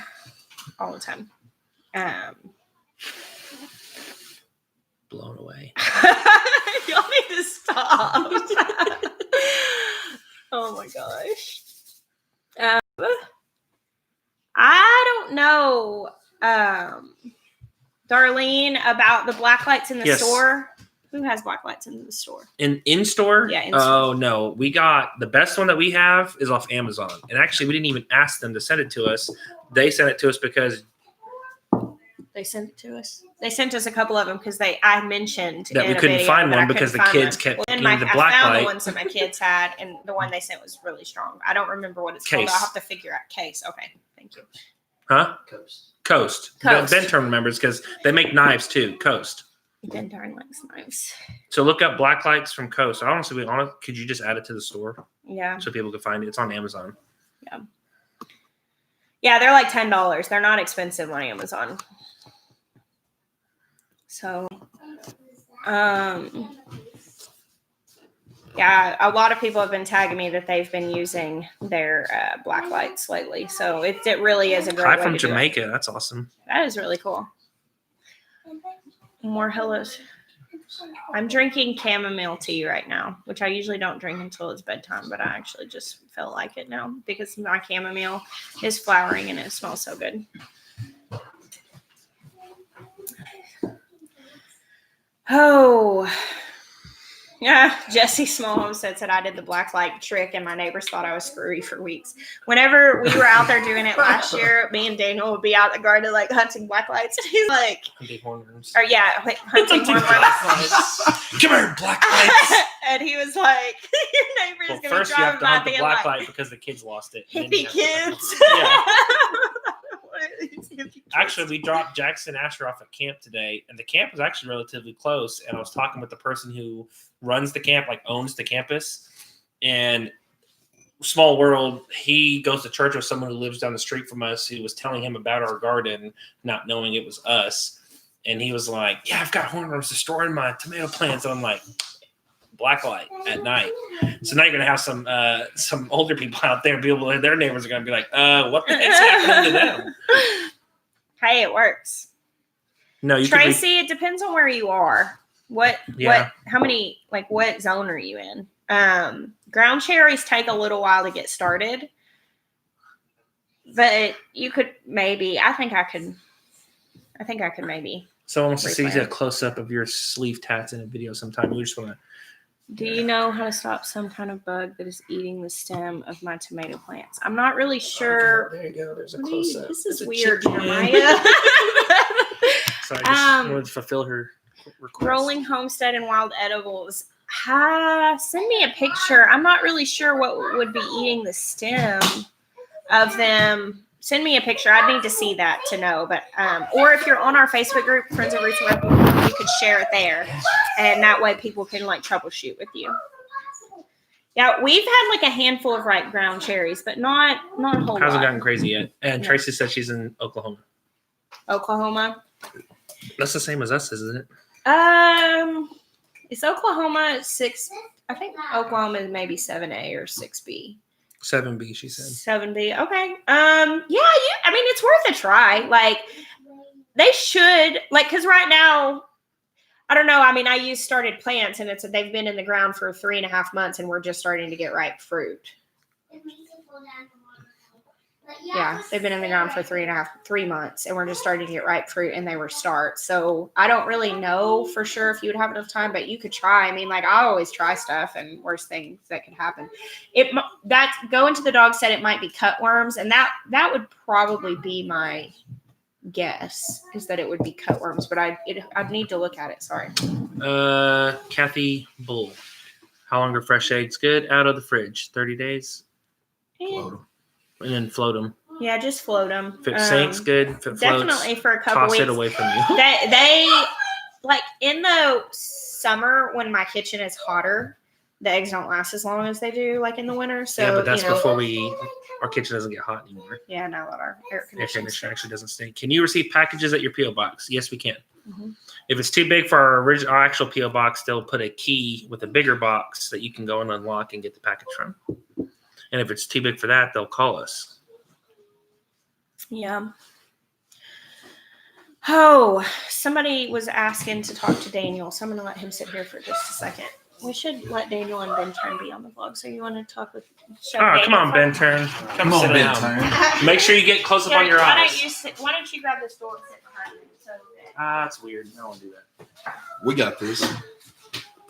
All the time. Blown away. Y'all need to stop. Oh my gosh. I don't know, Darlene, about the black lights in the store. Who has black lights in the store? In store? Yeah, in Oh, store. no. We got the best one that we have is off Amazon. And actually, we didn't even ask them to send it to us. They sent it to us because They sent it to us. They sent us a couple of them because I mentioned that in we a couldn't video find that one I because the couldn't find kids one. kept Well, then getting the I black found light. the ones that my kids had, and the one they sent was really strong. I don't remember what it's called. Case. I'll have to figure out. Case. Okay. Thank you. Huh? Coast. Coast. Ben Turn remembers because they make knives too. Coast. Ben Darn likes knives. So look up black lights from Coast. Honestly, could you just add it to the store Yeah. so people can find it? It's on Amazon. Yeah, they're like $10. They're not expensive on Amazon. So, yeah, a lot of people have been tagging me that they've been using their black lights lately. So it really is a great Hi way from to do it. Jamaica. That's awesome. That is really cool. More hellos. I'm drinking chamomile tea right now, which I usually don't drink until it's bedtime, but I actually just feel like it now because my chamomile is flowering and it smells so good. Oh, yeah. Jesse Small Homestead said I did the black light trick and my neighbors thought I was screwy for weeks. Whenever we were out there doing it last year, me and Daniel would be out in the garden like hunting black lights. And he's like, Hunting hornworms. or yeah, like hunting hornworms. Come here, black lights. And he was like, your neighbor's Well, going to first be you have driving to by hunt the being black like, light because the kids lost it. and then you hippie have to- kids. Yeah. What are these hippie kids? Actually, we dropped Jackson Asher off at camp today, and the camp was actually relatively close. And I was talking with the person who runs the camp, like owns the campus. And small world, he goes to church with someone who lives down the street from us who was telling him about our garden, not knowing it was us. And he was like, yeah, I've got hornworms destroying my tomato plants. And I'm like, black light at night. So now you're going to have some older people out there, people, their neighbors are going to be like, what the heck's happening to them? Hey, it works. No, you Tracy, it depends on where you are. What zone are you in? Ground cherries take a little while to get started, but you could maybe, I think I could maybe. Someone wants to see Replant. a close up of your sleeve tats in a video sometime. You just want to. Do you know how to stop some kind of bug that is eating the stem of my tomato plants? I'm not really sure. There you go. There's a What do close you- up. This is It's a weird, chicken. Jeremiah. Sorry, I just wanted to fulfill her request. Rolling Homestead and Wild Edibles. Send me a picture. I'm not really sure what would be eating the stem of them. Send me a picture. I'd need to see that to know. But or if you're on our Facebook group, Friends of Roots and Refuge, you could share it there, and that way people can like troubleshoot with you. Yeah, we've had like a handful of ripe ground cherries, but not a whole Hasn't lot. gotten crazy yet. And Yeah. Tracy said she's in Oklahoma. Oklahoma. That's the same as us, isn't it? Is Oklahoma 6? I think Oklahoma is maybe 7A or 6B. 7B, she said. 7B. Okay. I mean, it's worth a try. Like, they should, like, because right now, I don't know. I mean, I use started plants, and they've been in the ground for 3.5 months, and we're just starting to get ripe fruit. Yeah, they've been in the ground for 3 months, and we're just starting to get ripe fruit, and they were starts. So I don't really know for sure if you would have enough time, but you could try. I mean, like, I always try stuff, and worst things that could happen. Going to the dog said it might be cutworms, and that would probably be my guess, is that it would be cutworms, but I'd need to look at it. Sorry. Kathy Bull. How long are fresh eggs good? Out of the fridge. 30 days. And then float them. Yeah, just float them. If it sinks, good. If it floats, Definitely for a couple toss weeks. it away from you. They like in the summer when my kitchen is hotter, the eggs don't last as long as they do like in the winter. So Yeah, but that's before our kitchen doesn't get hot anymore. Yeah, now that our air Air conditioning. conditioner actually doesn't stink. Can you receive packages at your P.O. box? Yes, we can. Mhm. If it's too big for our actual PO box, they'll put a key with a bigger box that you can go and unlock and get the package from. And if it's too big for that, they'll call us. Yeah. Oh, somebody was asking to talk to Daniel, so I'm going to let him sit here for just a second. We should let Daniel and Ben Turn be on the vlog. So you want to talk with? Come on, Ben Turn. Come on, Ben Turn. Make sure you get close up on your eyes. Why don't you grab this door and sit behind me? So That's weird. I don't want to do that. We got this.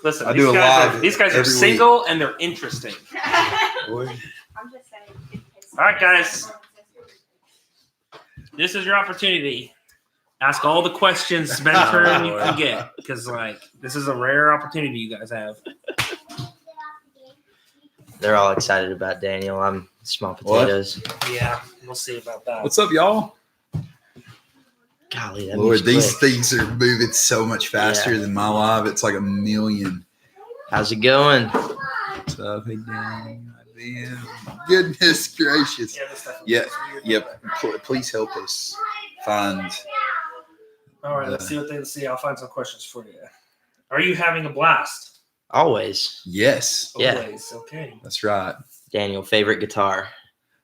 Listen, I do a live these guys are every single and they're interesting. Boy. I'm just saying. All right, guys. This is your opportunity. Ask all the questions, Ben Turn, you can get, because this is a rare opportunity you guys have. They're all excited about Daniel. I'm small potatoes. Yeah, we'll see about that. What's up, y'all? Golly, that Lord, moves these quick. things are moving so much faster than my live. It's like a million. How's it going? What's up? Hey, Dan. Goodness gracious. Yeah, this stuff is Yeah, weird. Yep. Please help us find. All right, let's see. I'll find some questions for you. Are you having a blast? Always. Yes, Yeah. Always. Okay. that's right. Daniel, favorite guitar?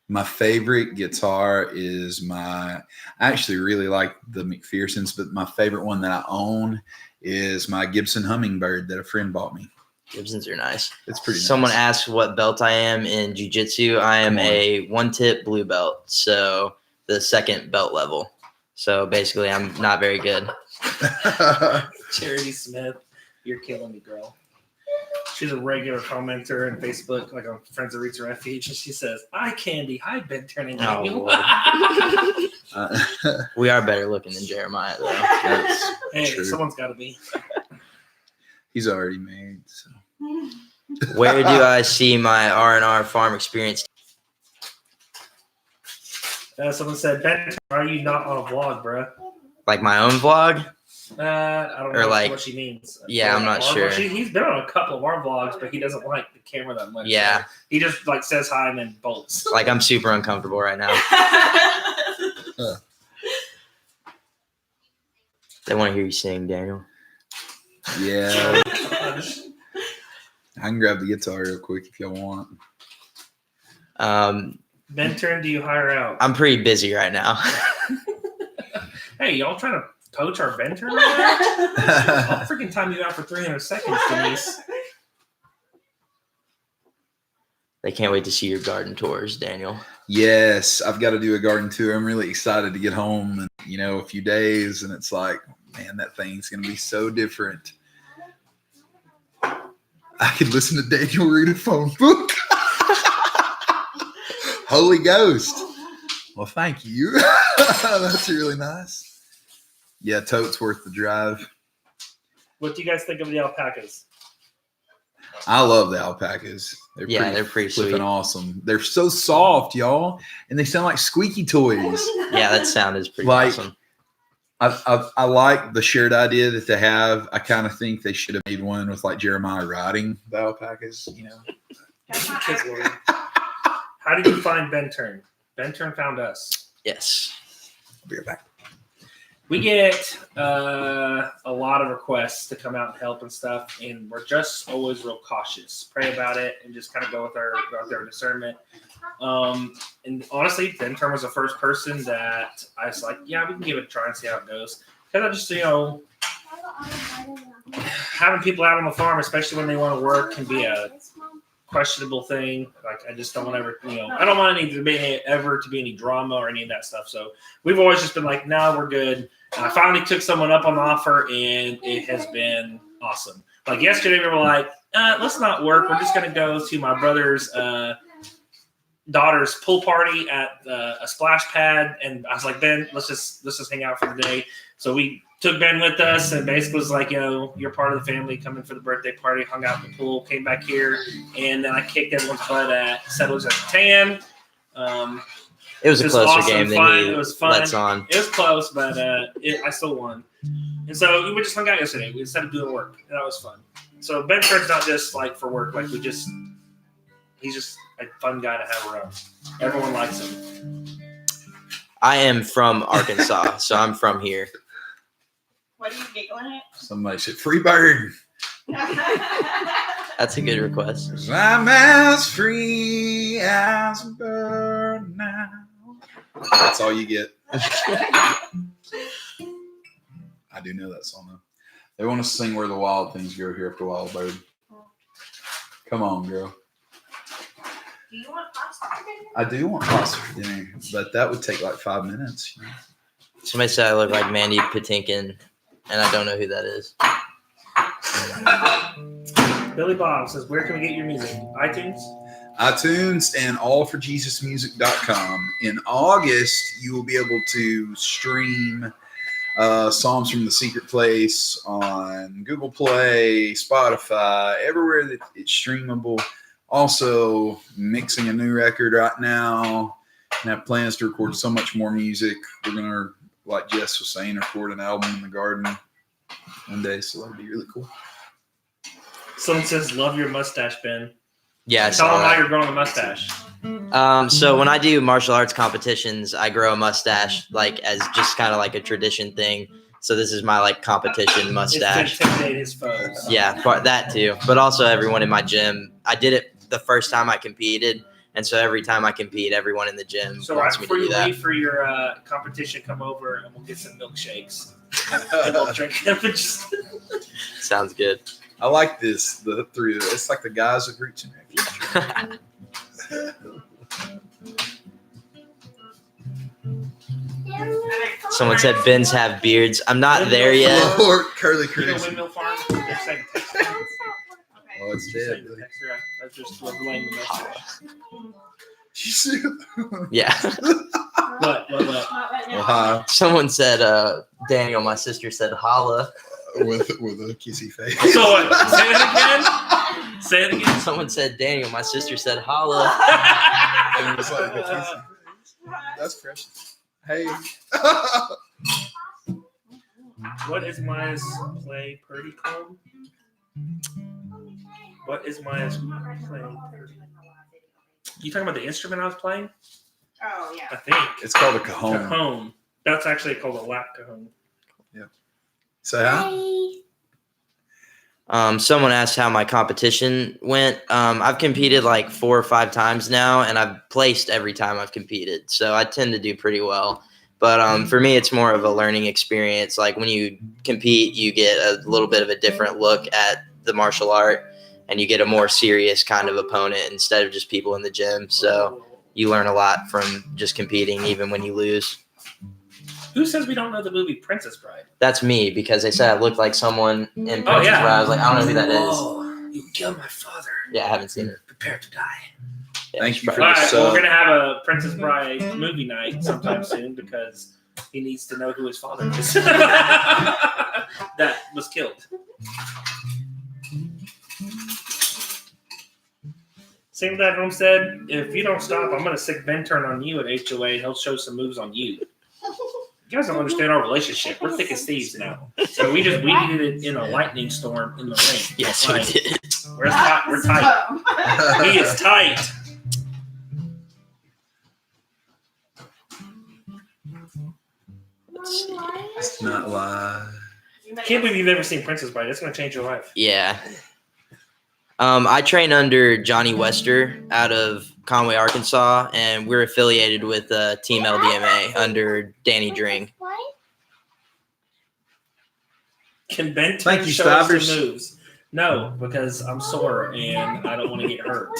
My favorite guitar is I actually really like the McPherson's, but my favorite one that I own is my Gibson Hummingbird that a friend bought me. Gibsons are nice. It's pretty Someone nice. asked what belt I am in jiu-jitsu. I am a one-tip blue belt, so the second belt level. So basically, I'm not very good. Charity Smith, you're killing me, girl. She's a regular commenter on Facebook, like on Friends of Roots and Refuge, and she says, "Hi, Candy. Hi, Ben Turning." Oh, we are better looking than Jeremiah, though. That's Hey, true. someone's got to be. He's already married. So. Where do I see my R&R farm experience? Someone said, "Ben, are you not on a vlog, bro?" Like my own vlog? I don't Or know like- what she means. Yeah, I'm not Our sure. vlog? He's been on a couple of our vlogs, but he doesn't like the camera that much. Yeah. So he just says hi and then bolts. Like I'm super uncomfortable right now. They want to hear you sing, Daniel. Yeah, I can grab the guitar real quick if y'all want. Ben Turn, do you hire out? I'm pretty busy right now. Hey, y'all trying to poach our Ben Turn right now? I'll freaking time you out for 300 seconds, Denise. They can't wait to see your garden tours, Daniel. Yes, I've got to do a garden tour. I'm really excited to get home in, a few days, and it's like, man, that thing's going to be so different. I could listen to Daniel read a phone book. Holy Ghost. Well, thank you. That's really nice. Yeah, totes worth the drive. What do you guys think of the alpacas? I love the alpacas. They're pretty flipping sweet. Awesome. They're so soft, y'all, and they sound like squeaky toys. Yeah, that sound is pretty Like- awesome. I like the shared idea that they have. I kind of think they should have made one with like Jeremiah riding the alpacas. Kids will read. How did you find Ben Turn? Ben Turn found us. Yes. I'll be right back. We get a lot of requests to come out and help and stuff, and we're just always real cautious. Pray about it and just kind of go with our discernment. And honestly, Ben Turn was the first person that I was like, yeah, we can give it a try and see how it goes. Because I just, having people out on the farm, especially when they want to work, can be a questionable thing. Like, I just don't want I don't want to be any drama or any of that stuff. So we've always just been like, no, we're good. And I finally took someone up on the offer, and it has been awesome. Like yesterday, we were like, let's not work. We're just going to go to my brother's daughter's pool party at a splash pad. And I was like, Ben, let's just hang out for the day. So we took Ben with us, and basically was like, you're part of the family, coming for the birthday party, hung out in the pool, came back here, and then I kicked everyone's butt at Settlers at the Tan. It was a closer awesome, game than fun. he It was fun. lets on. It was close, but I still won. And so we just hung out yesterday instead of doing work, and that was fun. So Ben Turn's not just like for work, like he's just a fun guy to have around. Everyone likes him. I am from Arkansas, so I'm from here. What are you giggling at? Somebody said, free bird. That's a good request. 'Cause I'm as free as a bird now. That's all you get. I do know that song though. They want to sing Where the Wild Things Go here after Wild Bird. Come on, girl. Do you want pasta for dinner? I do want pasta for dinner, but that would take like 5 minutes. You know? Somebody said I look like Mandy Patinkin, and I don't know who that is. Billy Bob says, where can we get your music? iTunes? iTunes and allforjesusmusic.com. In August, you will be able to stream Psalms from the Secret Place on Google Play, Spotify, everywhere that it's streamable. Also, mixing a new record right now. And have plans to record so much more music. We're going to, like Jess was saying, record an album in the garden one day. So that'll be really cool. Someone says, love your mustache, Ben. Yeah, I Tell saw them how that. you're growing a mustache. So when I do martial arts competitions, I grow a mustache like as just kind of like a tradition thing. So this is my like competition mustache. It's to intimidate his foes. Yeah, that too. But also everyone in my gym. I did it the first time I competed, and so every time I compete, everyone in the gym So right wants me to before do you that. leave for your competition, come over and we'll get some milkshakes. And we'll drink them. Sounds good. I like this. The three. It's like the guys of Roots and Refuge. Someone said Ben's have beards. I'm not there yet. Or Curly You know Critics. Windmill Farm? They're saying text her. Oh, it's They're dead. saying text her. I was just relaying the message. Yeah. What? Ohio Someone said, Daniel, my sister said holla. with a kissy face. So what? Say it again. Say it again. Someone said, Daniel, my sister said holla. And it was like a kissy face. That's precious. Hey. What is Maya's play Purdy called? What is Maya's play Purdy? You talking about the instrument I was playing? Oh, yeah. I think. It's called a cajon. Cajon. That's actually called a lap cajon. Say hi. Someone asked how my competition went. I've competed like 4 or 5 times now, and I've placed every time I've competed. So I tend to do pretty well. But for me, it's more of a learning experience. Like when you compete, you get a little bit of a different look at the martial art, and you get a more serious kind of opponent instead of just people in the gym. So you learn a lot from just competing, even when you lose. Who says we don't know the movie Princess Bride? That's me, because they said I look like someone in Princess Oh, yeah. Bride. I was like, I don't know who that is. Oh, you killed my father. Yeah, I haven't seen it. Prepare to die. Yeah, Thank you it's for All the right, well, sub. we're gonna have a Princess Bride movie night sometime soon because he needs to know who his father is. That was killed. Same Dad Homestead. If you don't stop, I'm gonna stick Ben Turn on you at HOA. He'll show some moves on you. You guys don't understand our relationship. We're thick as thieves now. So we needed it in a lightning storm in the rain. Yes, Like, we did. We're tight. We're tight. We is tight. It's not live. I can't believe you've never seen Princess Bride. That's gonna change your life. Yeah. I train under Johnny Wester out of Conway, Arkansas, and we're affiliated with Team LDMA under Danny Dring. Can Ben Thank you, show us Stivers. the moves? No, because I'm sore and I don't want to get hurt.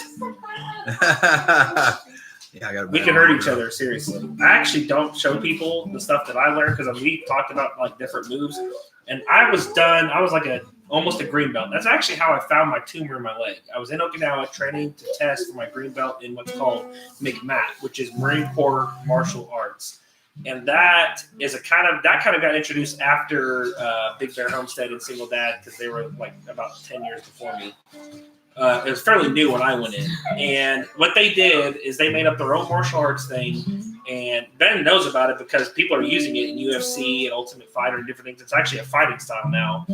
Yeah, I got. We can hurt each other, seriously. I actually don't show people the stuff that I learned because we talked about like different moves, and I was done. I was like almost a green belt. That's actually how I found my tumor in my leg. I was in Okinawa training to test for my green belt in what's called MCMAT, which is Marine Corps Martial Arts. And that kind of got introduced after Big Bear Homestead and Single Dad because they were like about 10 years before me. It was fairly new when I went in. And what they did is they made up their own martial arts thing. And Ben knows about it because people are using it in UFC and Ultimate Fighter and different things. It's actually a fighting style now.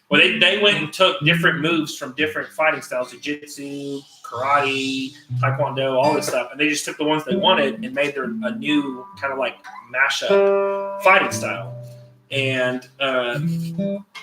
Well, they went and took different moves from different fighting styles, jiu-jitsu, karate, taekwondo, all this stuff. And they just took the ones they wanted and made a new kind of like mashup fighting style. And I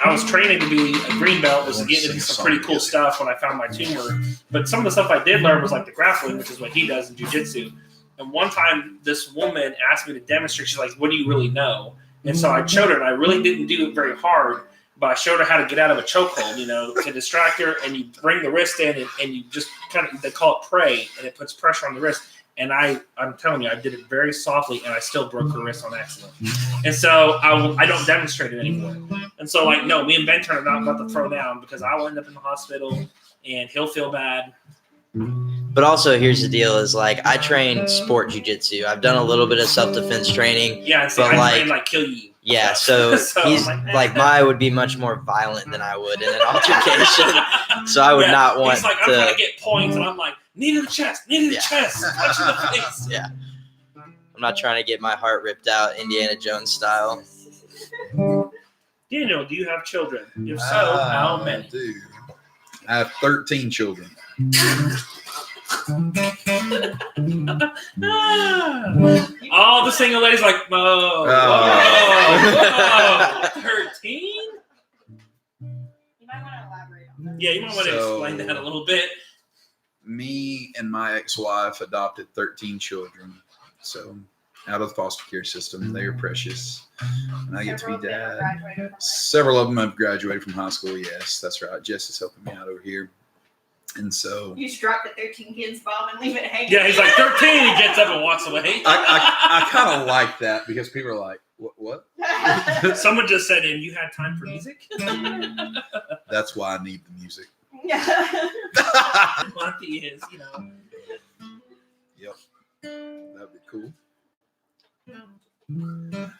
was training to be a green belt, was getting into some pretty cool stuff when I found my tumor. But some of the stuff I did learn was like the grappling, which is what he does in jiu-jitsu. And one time, this woman asked me to demonstrate. She's like, "What do you really know?" And so I showed her, and I really didn't do it very hard, but I showed her how to get out of a chokehold, to distract her, and you bring the wrist in, and you just kind of, they call it pray, and it puts pressure on the wrist. And I'm telling you, I did it very softly, and I still broke her wrist on accident. And so I don't demonstrate it anymore. And so, no, me and Ben are not about to throw down because I will end up in the hospital, and he'll feel bad. But also, here's the deal: is I train sport jiu-jitsu. I've done a little bit of self-defense training. Yeah, so but I train kill you. Yeah, so he's Maya would be much more violent than I would in an altercation. So I would not want he's like, I'm trying to get points, and I'm like, knee to the chest, punch in the face. Yeah. I'm not trying to get my heart ripped out Indiana Jones style. Daniel, do you have children? If so, how many? I do. I have 13 children. All the single ladies like, whoa, 13? You might want to elaborate on that. Yeah, you might want to explain that a little bit. Me and my ex-wife adopted 13 children. So out of the foster care system, they are precious. And I get to be dad. Several of them have graduated from high school. Yes, that's right. Jess is helping me out over here. And so you just drop the 13 kids bomb and leave it hanging. Yeah, he's like 13. He gets up and walks away. I kind of like that because people are like, what? Someone just said, "And you had time for music?" That's why I need the music. Monty is, Yep, that'd be cool.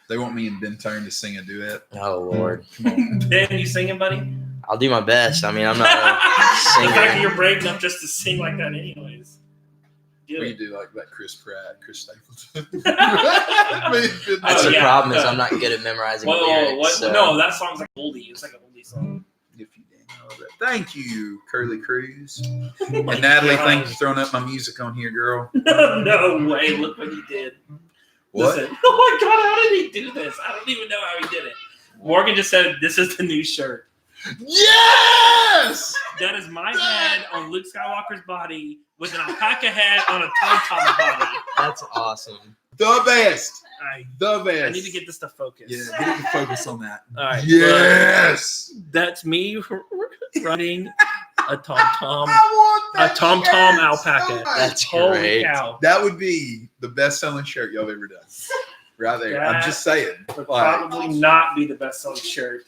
They want me and Ben Turn to sing a duet. Oh Lord! Come on. Ben, you singing, buddy? I'll do my best. I mean, I'm not a The fact that singer. you're brave enough just to sing like that, anyways. Do Or you it. do like that Chris Stapleton. That's the problem is I'm not good at memorizing lyrics. So. No, that song's like oldie. It's like an oldie song. If you didn't know that. Thank you, Curly Cruz. And Natalie, thank you for throwing up my music on here, girl. No way. Look what he did. What? Listen. Oh my God, how did he do this? I don't even know how he did it. Morgan just said, "This is the new shirt." Yes! That is my head on Luke Skywalker's body with an alpaca head on a Tom body. That's awesome. The best. The I best. need to get this to focus. Yeah, get the focus on that. All right. Yes. That's me riding a tom I want a that tom shirt alpaca. so much. That's Holy great. cow. That would be the best selling shirt y'all have ever done. Right there. I'm just saying. Would Like, probably not be the best selling shirt.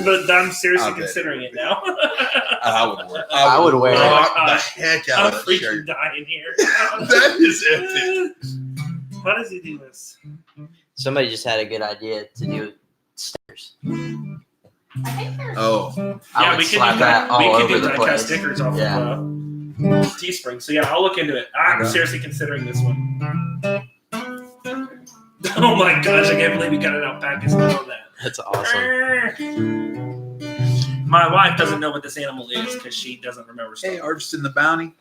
But I'm seriously I bet. considering it now. I would wear it. I would wear it. rock Oh my the gosh. heck out I'm of that freaking shirt. dying here. That is epic. How does he do this? Somebody just had a good idea to do stickers. Oh. I Yeah, would we could slap do that all we could over do the that place. stickers off Yeah. of Teespring. So yeah, I'll look into it. I'm Okay. seriously considering this one. Oh my gosh, I can't believe you got an alpaca skin on that. That's awesome. My wife doesn't know what this animal is because she doesn't remember stuff. Hey, Artist in the Bounty.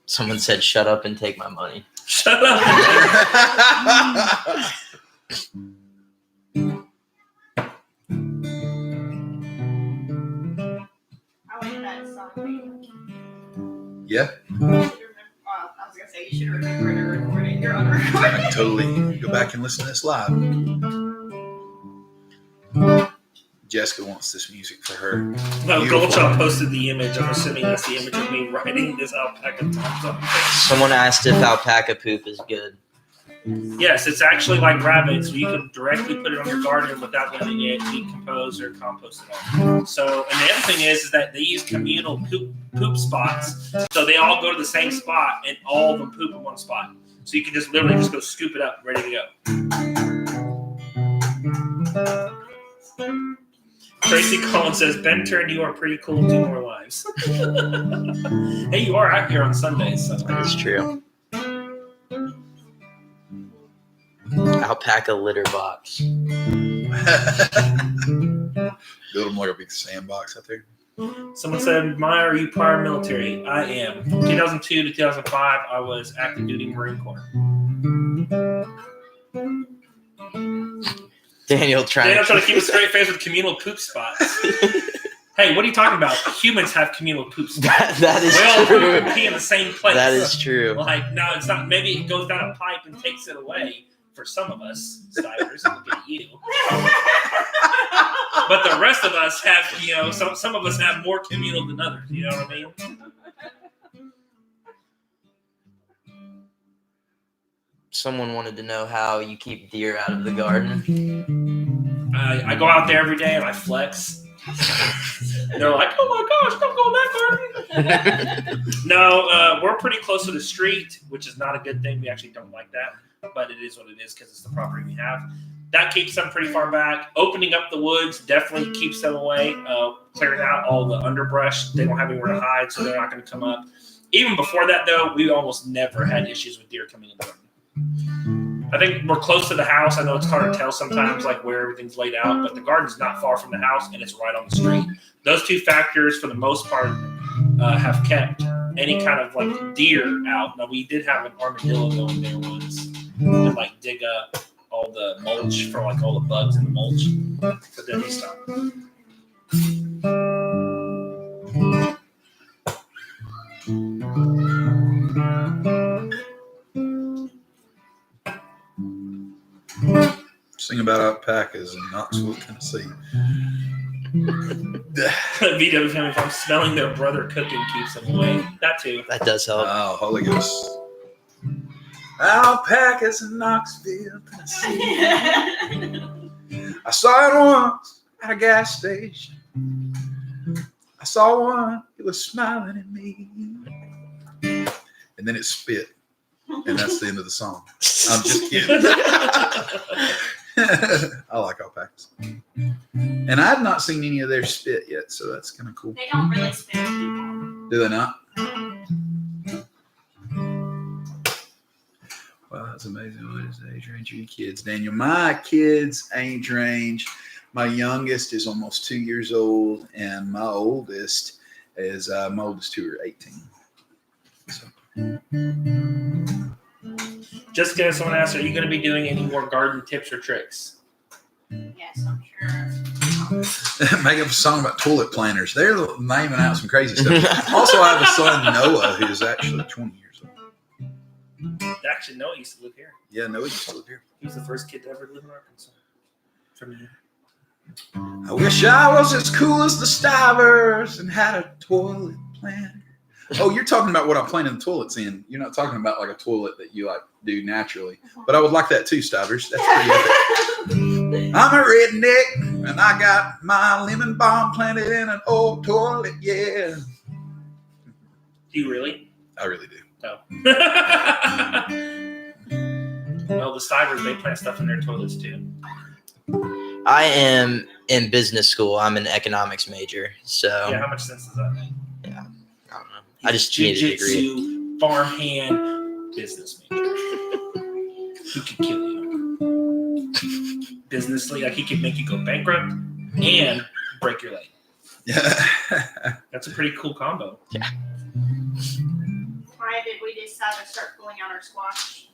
Someone said, "Shut up and take my money." Shut up. I like that song. Yeah, I was gonna say you should remember to record it. You're on I recording. can totally go back and listen to this live. Jessica wants this music for her. No, Beautiful. Goldshot posted the image. I'm assuming that's the image of me riding this alpaca top. Someone asked if alpaca poop is good. Yes, it's actually like rabbit, so you can directly put it on your garden without letting it decompose or compost at all. So, and the other thing is that they use communal poop spots, so they all go to the same spot, and all of them poop in one spot. So you can just literally just go scoop it up, ready to go. Tracy Collins says, "Ben Turn, you are pretty cool. 2 more lives." Hey, you are out here on Sundays. So. That's true. Alpaca litter box. Build them like a big sandbox out there. Someone said, "Maya, are you prior military?" I am. From 2002 to 2005, I was active duty Marine Corps. Daniel trying to keep a straight face with communal poop spots. Hey, what are you talking about? Humans have communal poop spots. that is we true. can pee in the same place. That is true. Like, no, it's not. Maybe it goes down a pipe and takes it away for some of us, Stivers. Look at you. But the rest of us have, some of us have more communal than others. You know what I mean? Someone wanted to know how you keep deer out of the garden. I go out there every day and I flex. They're like, oh my gosh, don't go in that garden. No, we're pretty close to the street, which is not a good thing. We actually don't like that, but it is what it is because it's the property we have. That keeps them pretty far back. Opening up the woods definitely keeps them away. Clearing out all the underbrush. They don't have anywhere to hide, so they're not going to come up. Even before that, though, we almost never had issues with deer coming in the garden. I think we're close to the house. I know it's hard to tell sometimes, like where everything's laid out, but the garden's not far from the house and it's right on the street. Those two factors, for the most part, have kept any kind of like deer out. Now, we did have an armadillo go in there once and like dig up all the mulch for like all the bugs in the mulch, but then he stopped. Sing about alpacas in Knoxville, Tennessee. VW family, if I'm smelling their brother cooking, keeps them away. That too. That does help. Oh, Holy Ghost. Alpacas in Knoxville, Tennessee. I saw it once at a gas station. I saw one, it was smiling at me. And then it spit. And that's the end of the song. I'm just kidding. I like alpacas. And I've not seen any of their spit yet, so that's kind of cool. They don't really spit at people. Do they not? Wow, that's amazing. What is the age range of your kids, Daniel? My kids' age range, my youngest is almost 2 years old, and my oldest two are 18. So. Just because someone asked, are you going to be doing any more garden tips or tricks? Yes, I'm sure. Make up a song about toilet planters. They're naming out some crazy stuff. Also, I have a son, Noah, who's actually 20 years old. Actually, Noah used to live here. Yeah, Noah used to live here. He was the first kid to ever live in Arkansas. From you. I wish I was as cool as the Stivers and had a toilet planter. Oh, you're talking about what I'm planting the toilets in. You're not talking about like a toilet that you like do naturally. But I would like that too, Stivers. That's pretty epic. I'm a redneck and I got my lemon balm planted in an old toilet, yeah. Do you really? I really do. No. Well, the Stivers, they plant stuff in their toilets too. I am in business school. I'm an economics major. So Yeah, how much sense does that make? yeah, I don't know. I just need a degree. Jiu-jitsu, farmhand, business major. Who could kill you? Businessly, like he could make you go bankrupt and break your leg. Yeah. That's a pretty cool combo. Yeah. Why did we decide to start pulling out our squash?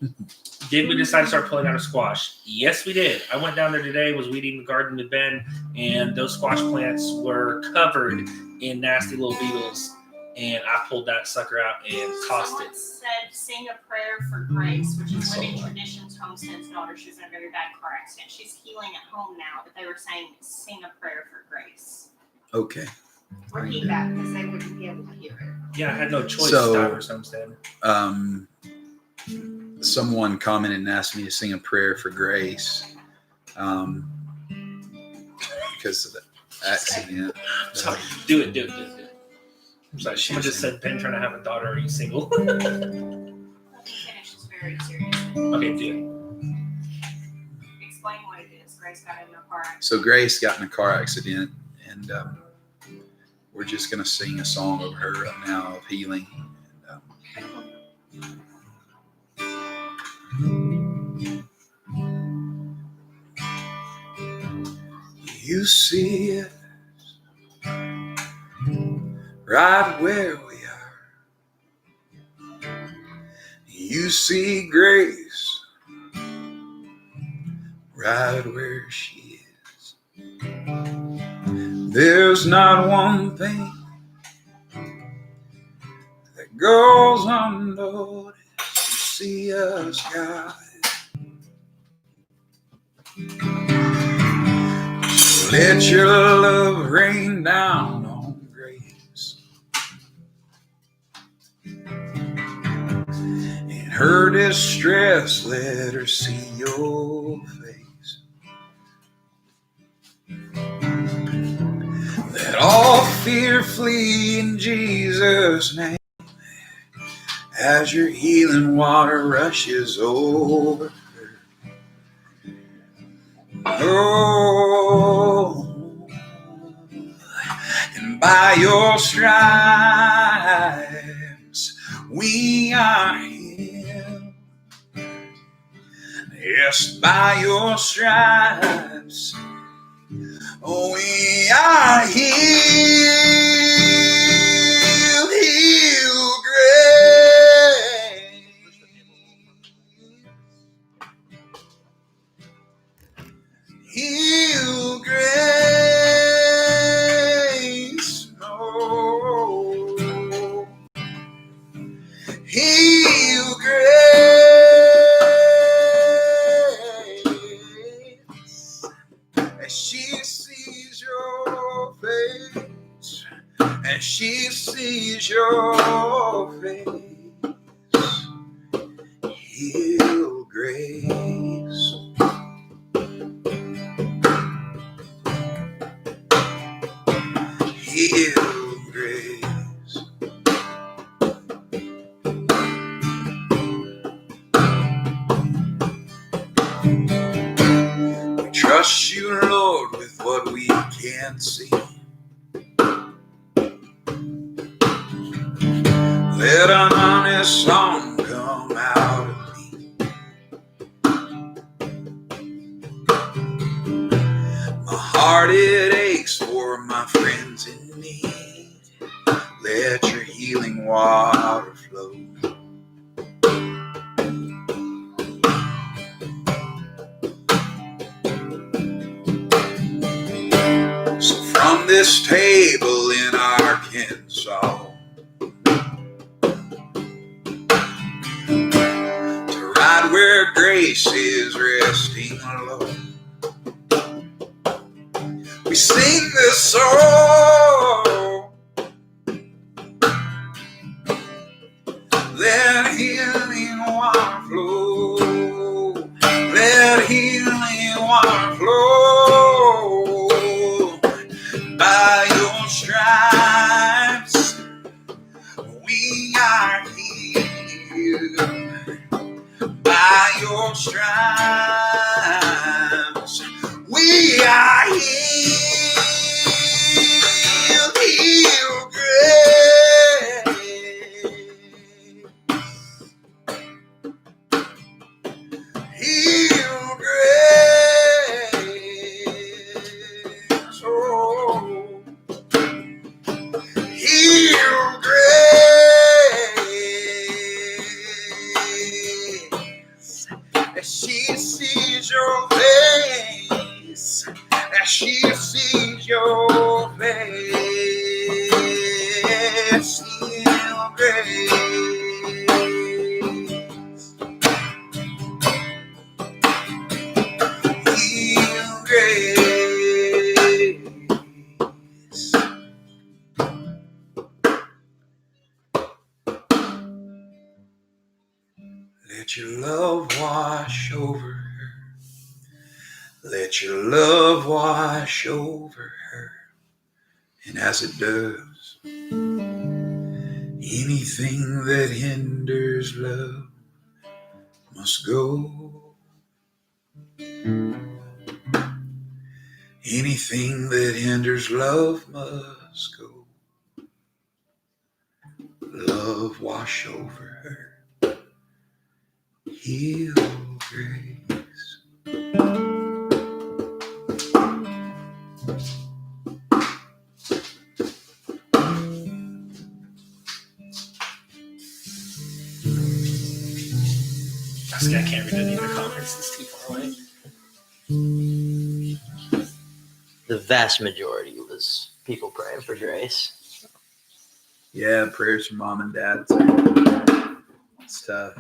Did we decide to start pulling out our squash? Yes, we did. I went down there today, was weeding the garden with Ben, and those squash plants were covered in nasty little beetles. And I pulled that sucker out and tossed Someone it. said sing a prayer for Grace, which is Living Traditions Homestead's daughter. She was in a very bad car accident. She's healing at home now, but they were saying sing a prayer for Grace. Okay. Repeat that because they wouldn't be able to hear it. Yeah, I had no choice. So- Stivers Homestead. Someone commented and asked me to sing a prayer for Grace because of the accident. Sorry, do it. I'm sorry, someone just said Ben trying to have a daughter. Are you single? Let me finish this very seriously. Okay, do it. Explain what it is. Grace got in a car accident. So Grace got in a car accident, and we're just going to sing a song over her right now of healing. You see it right where we are. You see Grace right where she is. There's not one thing that goes unnoticed. You see us, God. Let your love rain down on grace. In her distress, let her see your face. Let all fear flee in Jesus' name as your healing water rushes over her. Oh, and by your stripes we are healed. Yes, by your stripes we are healed. Healed grace. Healed grace. Oh. Heal grace as she sees your face, as she sees your face. Heal grace. Heal grace. Trust you, Lord, with what we can't see. Let an honest song come out of me. My heart, it aches for my friends in need. Let your healing water flow. So from this table in Arkansas to right where grace is resting low, we sing this song. Let healing water flow. Let healing water flow. By your stripes we are healed. By your stripes we are healed. Healed grace. Heal grace. Oh, heal grace. As she sees your face, as she sees your face, heal grace. Heal grace. Let your love wash over her. Let your love wash over her. And as it does, anything that hinders love must go. Anything that hinders love must go. Love wash over her. Heal grace. I can't read any of the comments. It's too far away. The vast majority was people praying for grace. Yeah, prayers from mom and dad. It's tough.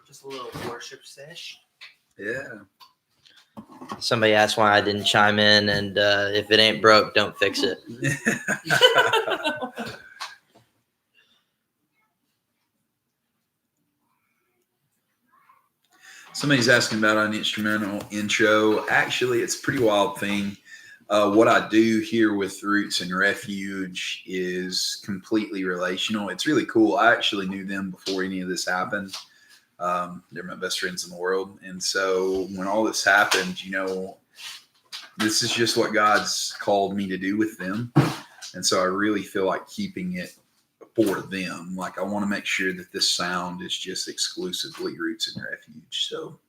Just a little worship sesh. Yeah. Somebody asked why I didn't chime in, and if it ain't broke, don't fix it. Somebody's asking about an instrumental intro. Actually, it's a pretty wild thing. What I do here with Roots and Refuge is completely relational. It's really cool. I actually knew them before any of this happened. They're my best friends in the world. And so when all this happened, this is just what God's called me to do with them. And so I really feel like keeping it for them. Like I want to make sure that this sound is just exclusively Roots and Refuge. So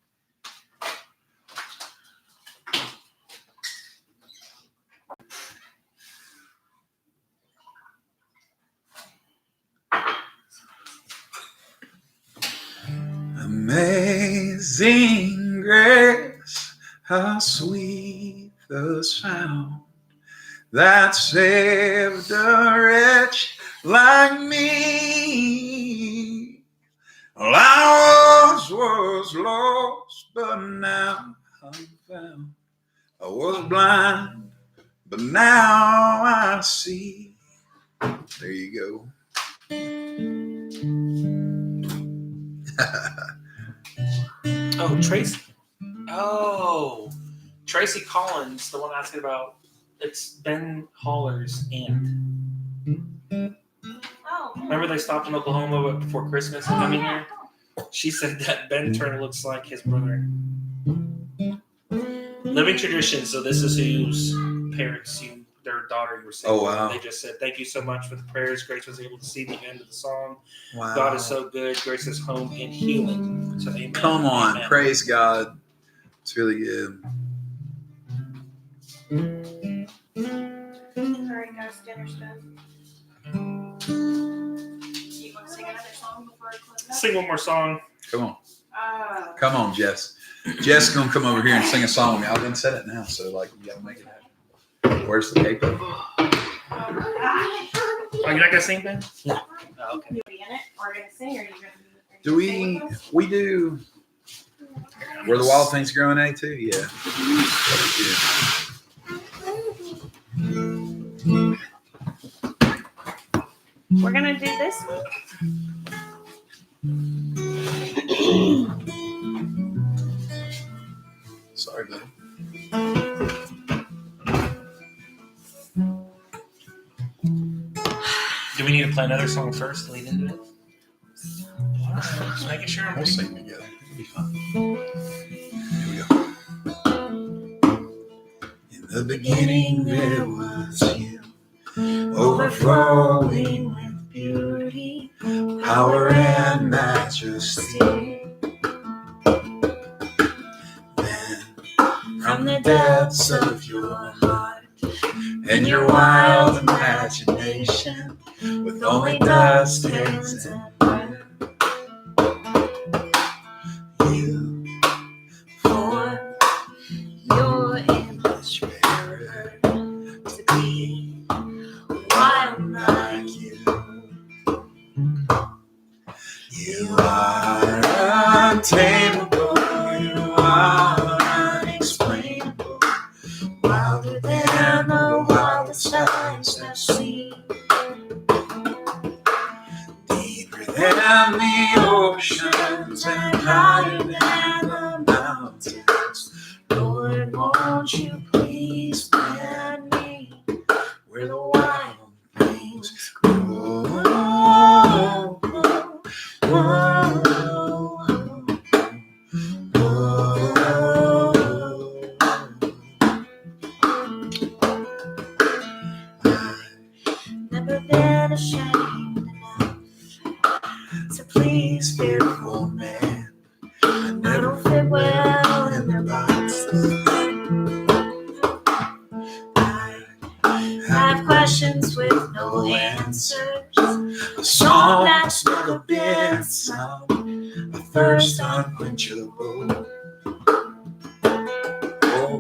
Amazing grace, how sweet the sound that saved a wretch like me. Well, I was lost, but now I'm found. I was blind, but now I see. There you go. Oh, Tracy. Oh, Tracy Collins, the one asking about it's Ben Haller's aunt. Oh. Remember they stopped in Oklahoma before Christmas and coming here? She said that Ben Turner looks like his brother. Living tradition. So this is whose parents, their daughter, you were saying. Oh, wow. They just said, thank you so much for the prayers. Grace was able to see the end of the song. Wow. God is so good. Grace is home and healing. So amen. Come on. Amen. Praise God. It's really good. All right, guys, dinner's done. You want to sing another song before I close it up? Sing one more song. Come on. Oh. Come on, Jess. Jess is going to come over here and sing a song with me. I've been said it now, so you got to make it happen. Where's the capo? Oh, you're not going to sing, Ben? No. Oh, okay. You be in it? Or going to sing? Or are you going to Do we do Where the Wild Things Growing, A too? Yeah. We're going to do this one. Sorry, buddy. Do we need to play another song first to lead into it? Just making sure I'm We'll ready. sing together. It'll be fun. Here we go. In the beginning there was you, overflowing with beauty, power and majesty. Then from the depths of your heart and your wild imagination, with only dust, hands, and breath, you formed your image bearer to be wild like you. You are untamable, you are unexplainable, wilder than the wildest eyes have seen, deeper than the oceans and higher than the mountains. Lord, won't you please plant me where the wild things grow? Never been ashamed enough to please fearful men. I don't fit well in their boxes. I have questions with no answers. A song that's never been sung. A thirst unquenchable. Oh,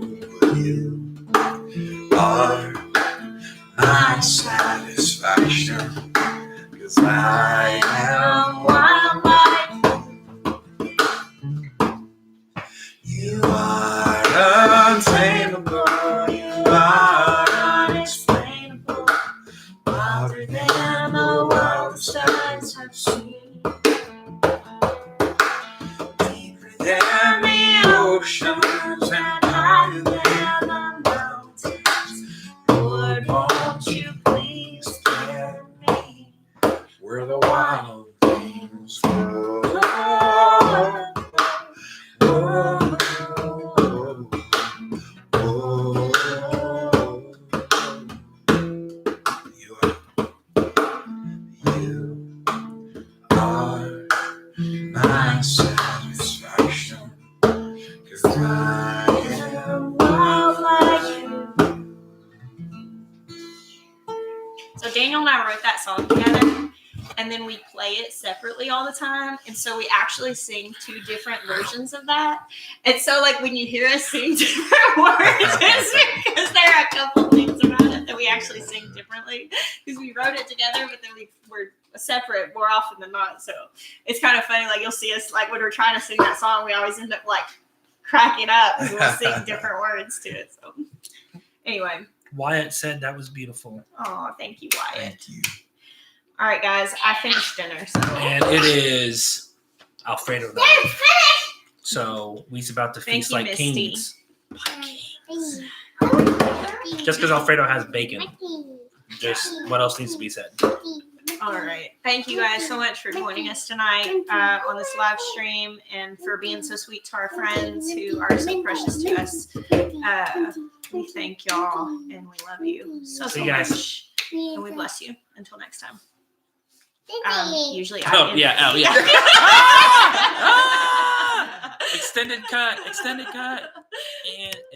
oceans and higher than the mountains. Lord, won't you please carry me where the wild things grow? Whoa, whoa, whoa. You are my satisfaction, 'cause I am wild like you. So Daniel and I wrote that song together, and then we play it separately all the time. And so we actually sing two different versions of that. And so, like, when you hear us sing different words, it's because there are a couple things about it that we actually sing differently. Because we wrote it together, but then we're separate more often than not. So it's kind of funny. Like, you'll see us, like, when we're trying to sing that song, we always end up, like, cracking up because we'll sing different words to it. So anyway. Wyatt said that was beautiful. Oh, thank you, Wyatt. Thank you. All right, guys, I finished dinner. So. And it is Alfredo night. So we's about to feast you, like Misty. kings. Just because Alfredo has bacon. Just what else needs to be said? All right. Thank you guys so much for joining us tonight on this live stream and for being so sweet to our friends who are so precious to us. We thank y'all and we love you so See you guys. much. And we bless you. Until next time. Usually Oh yeah. Extended cut. And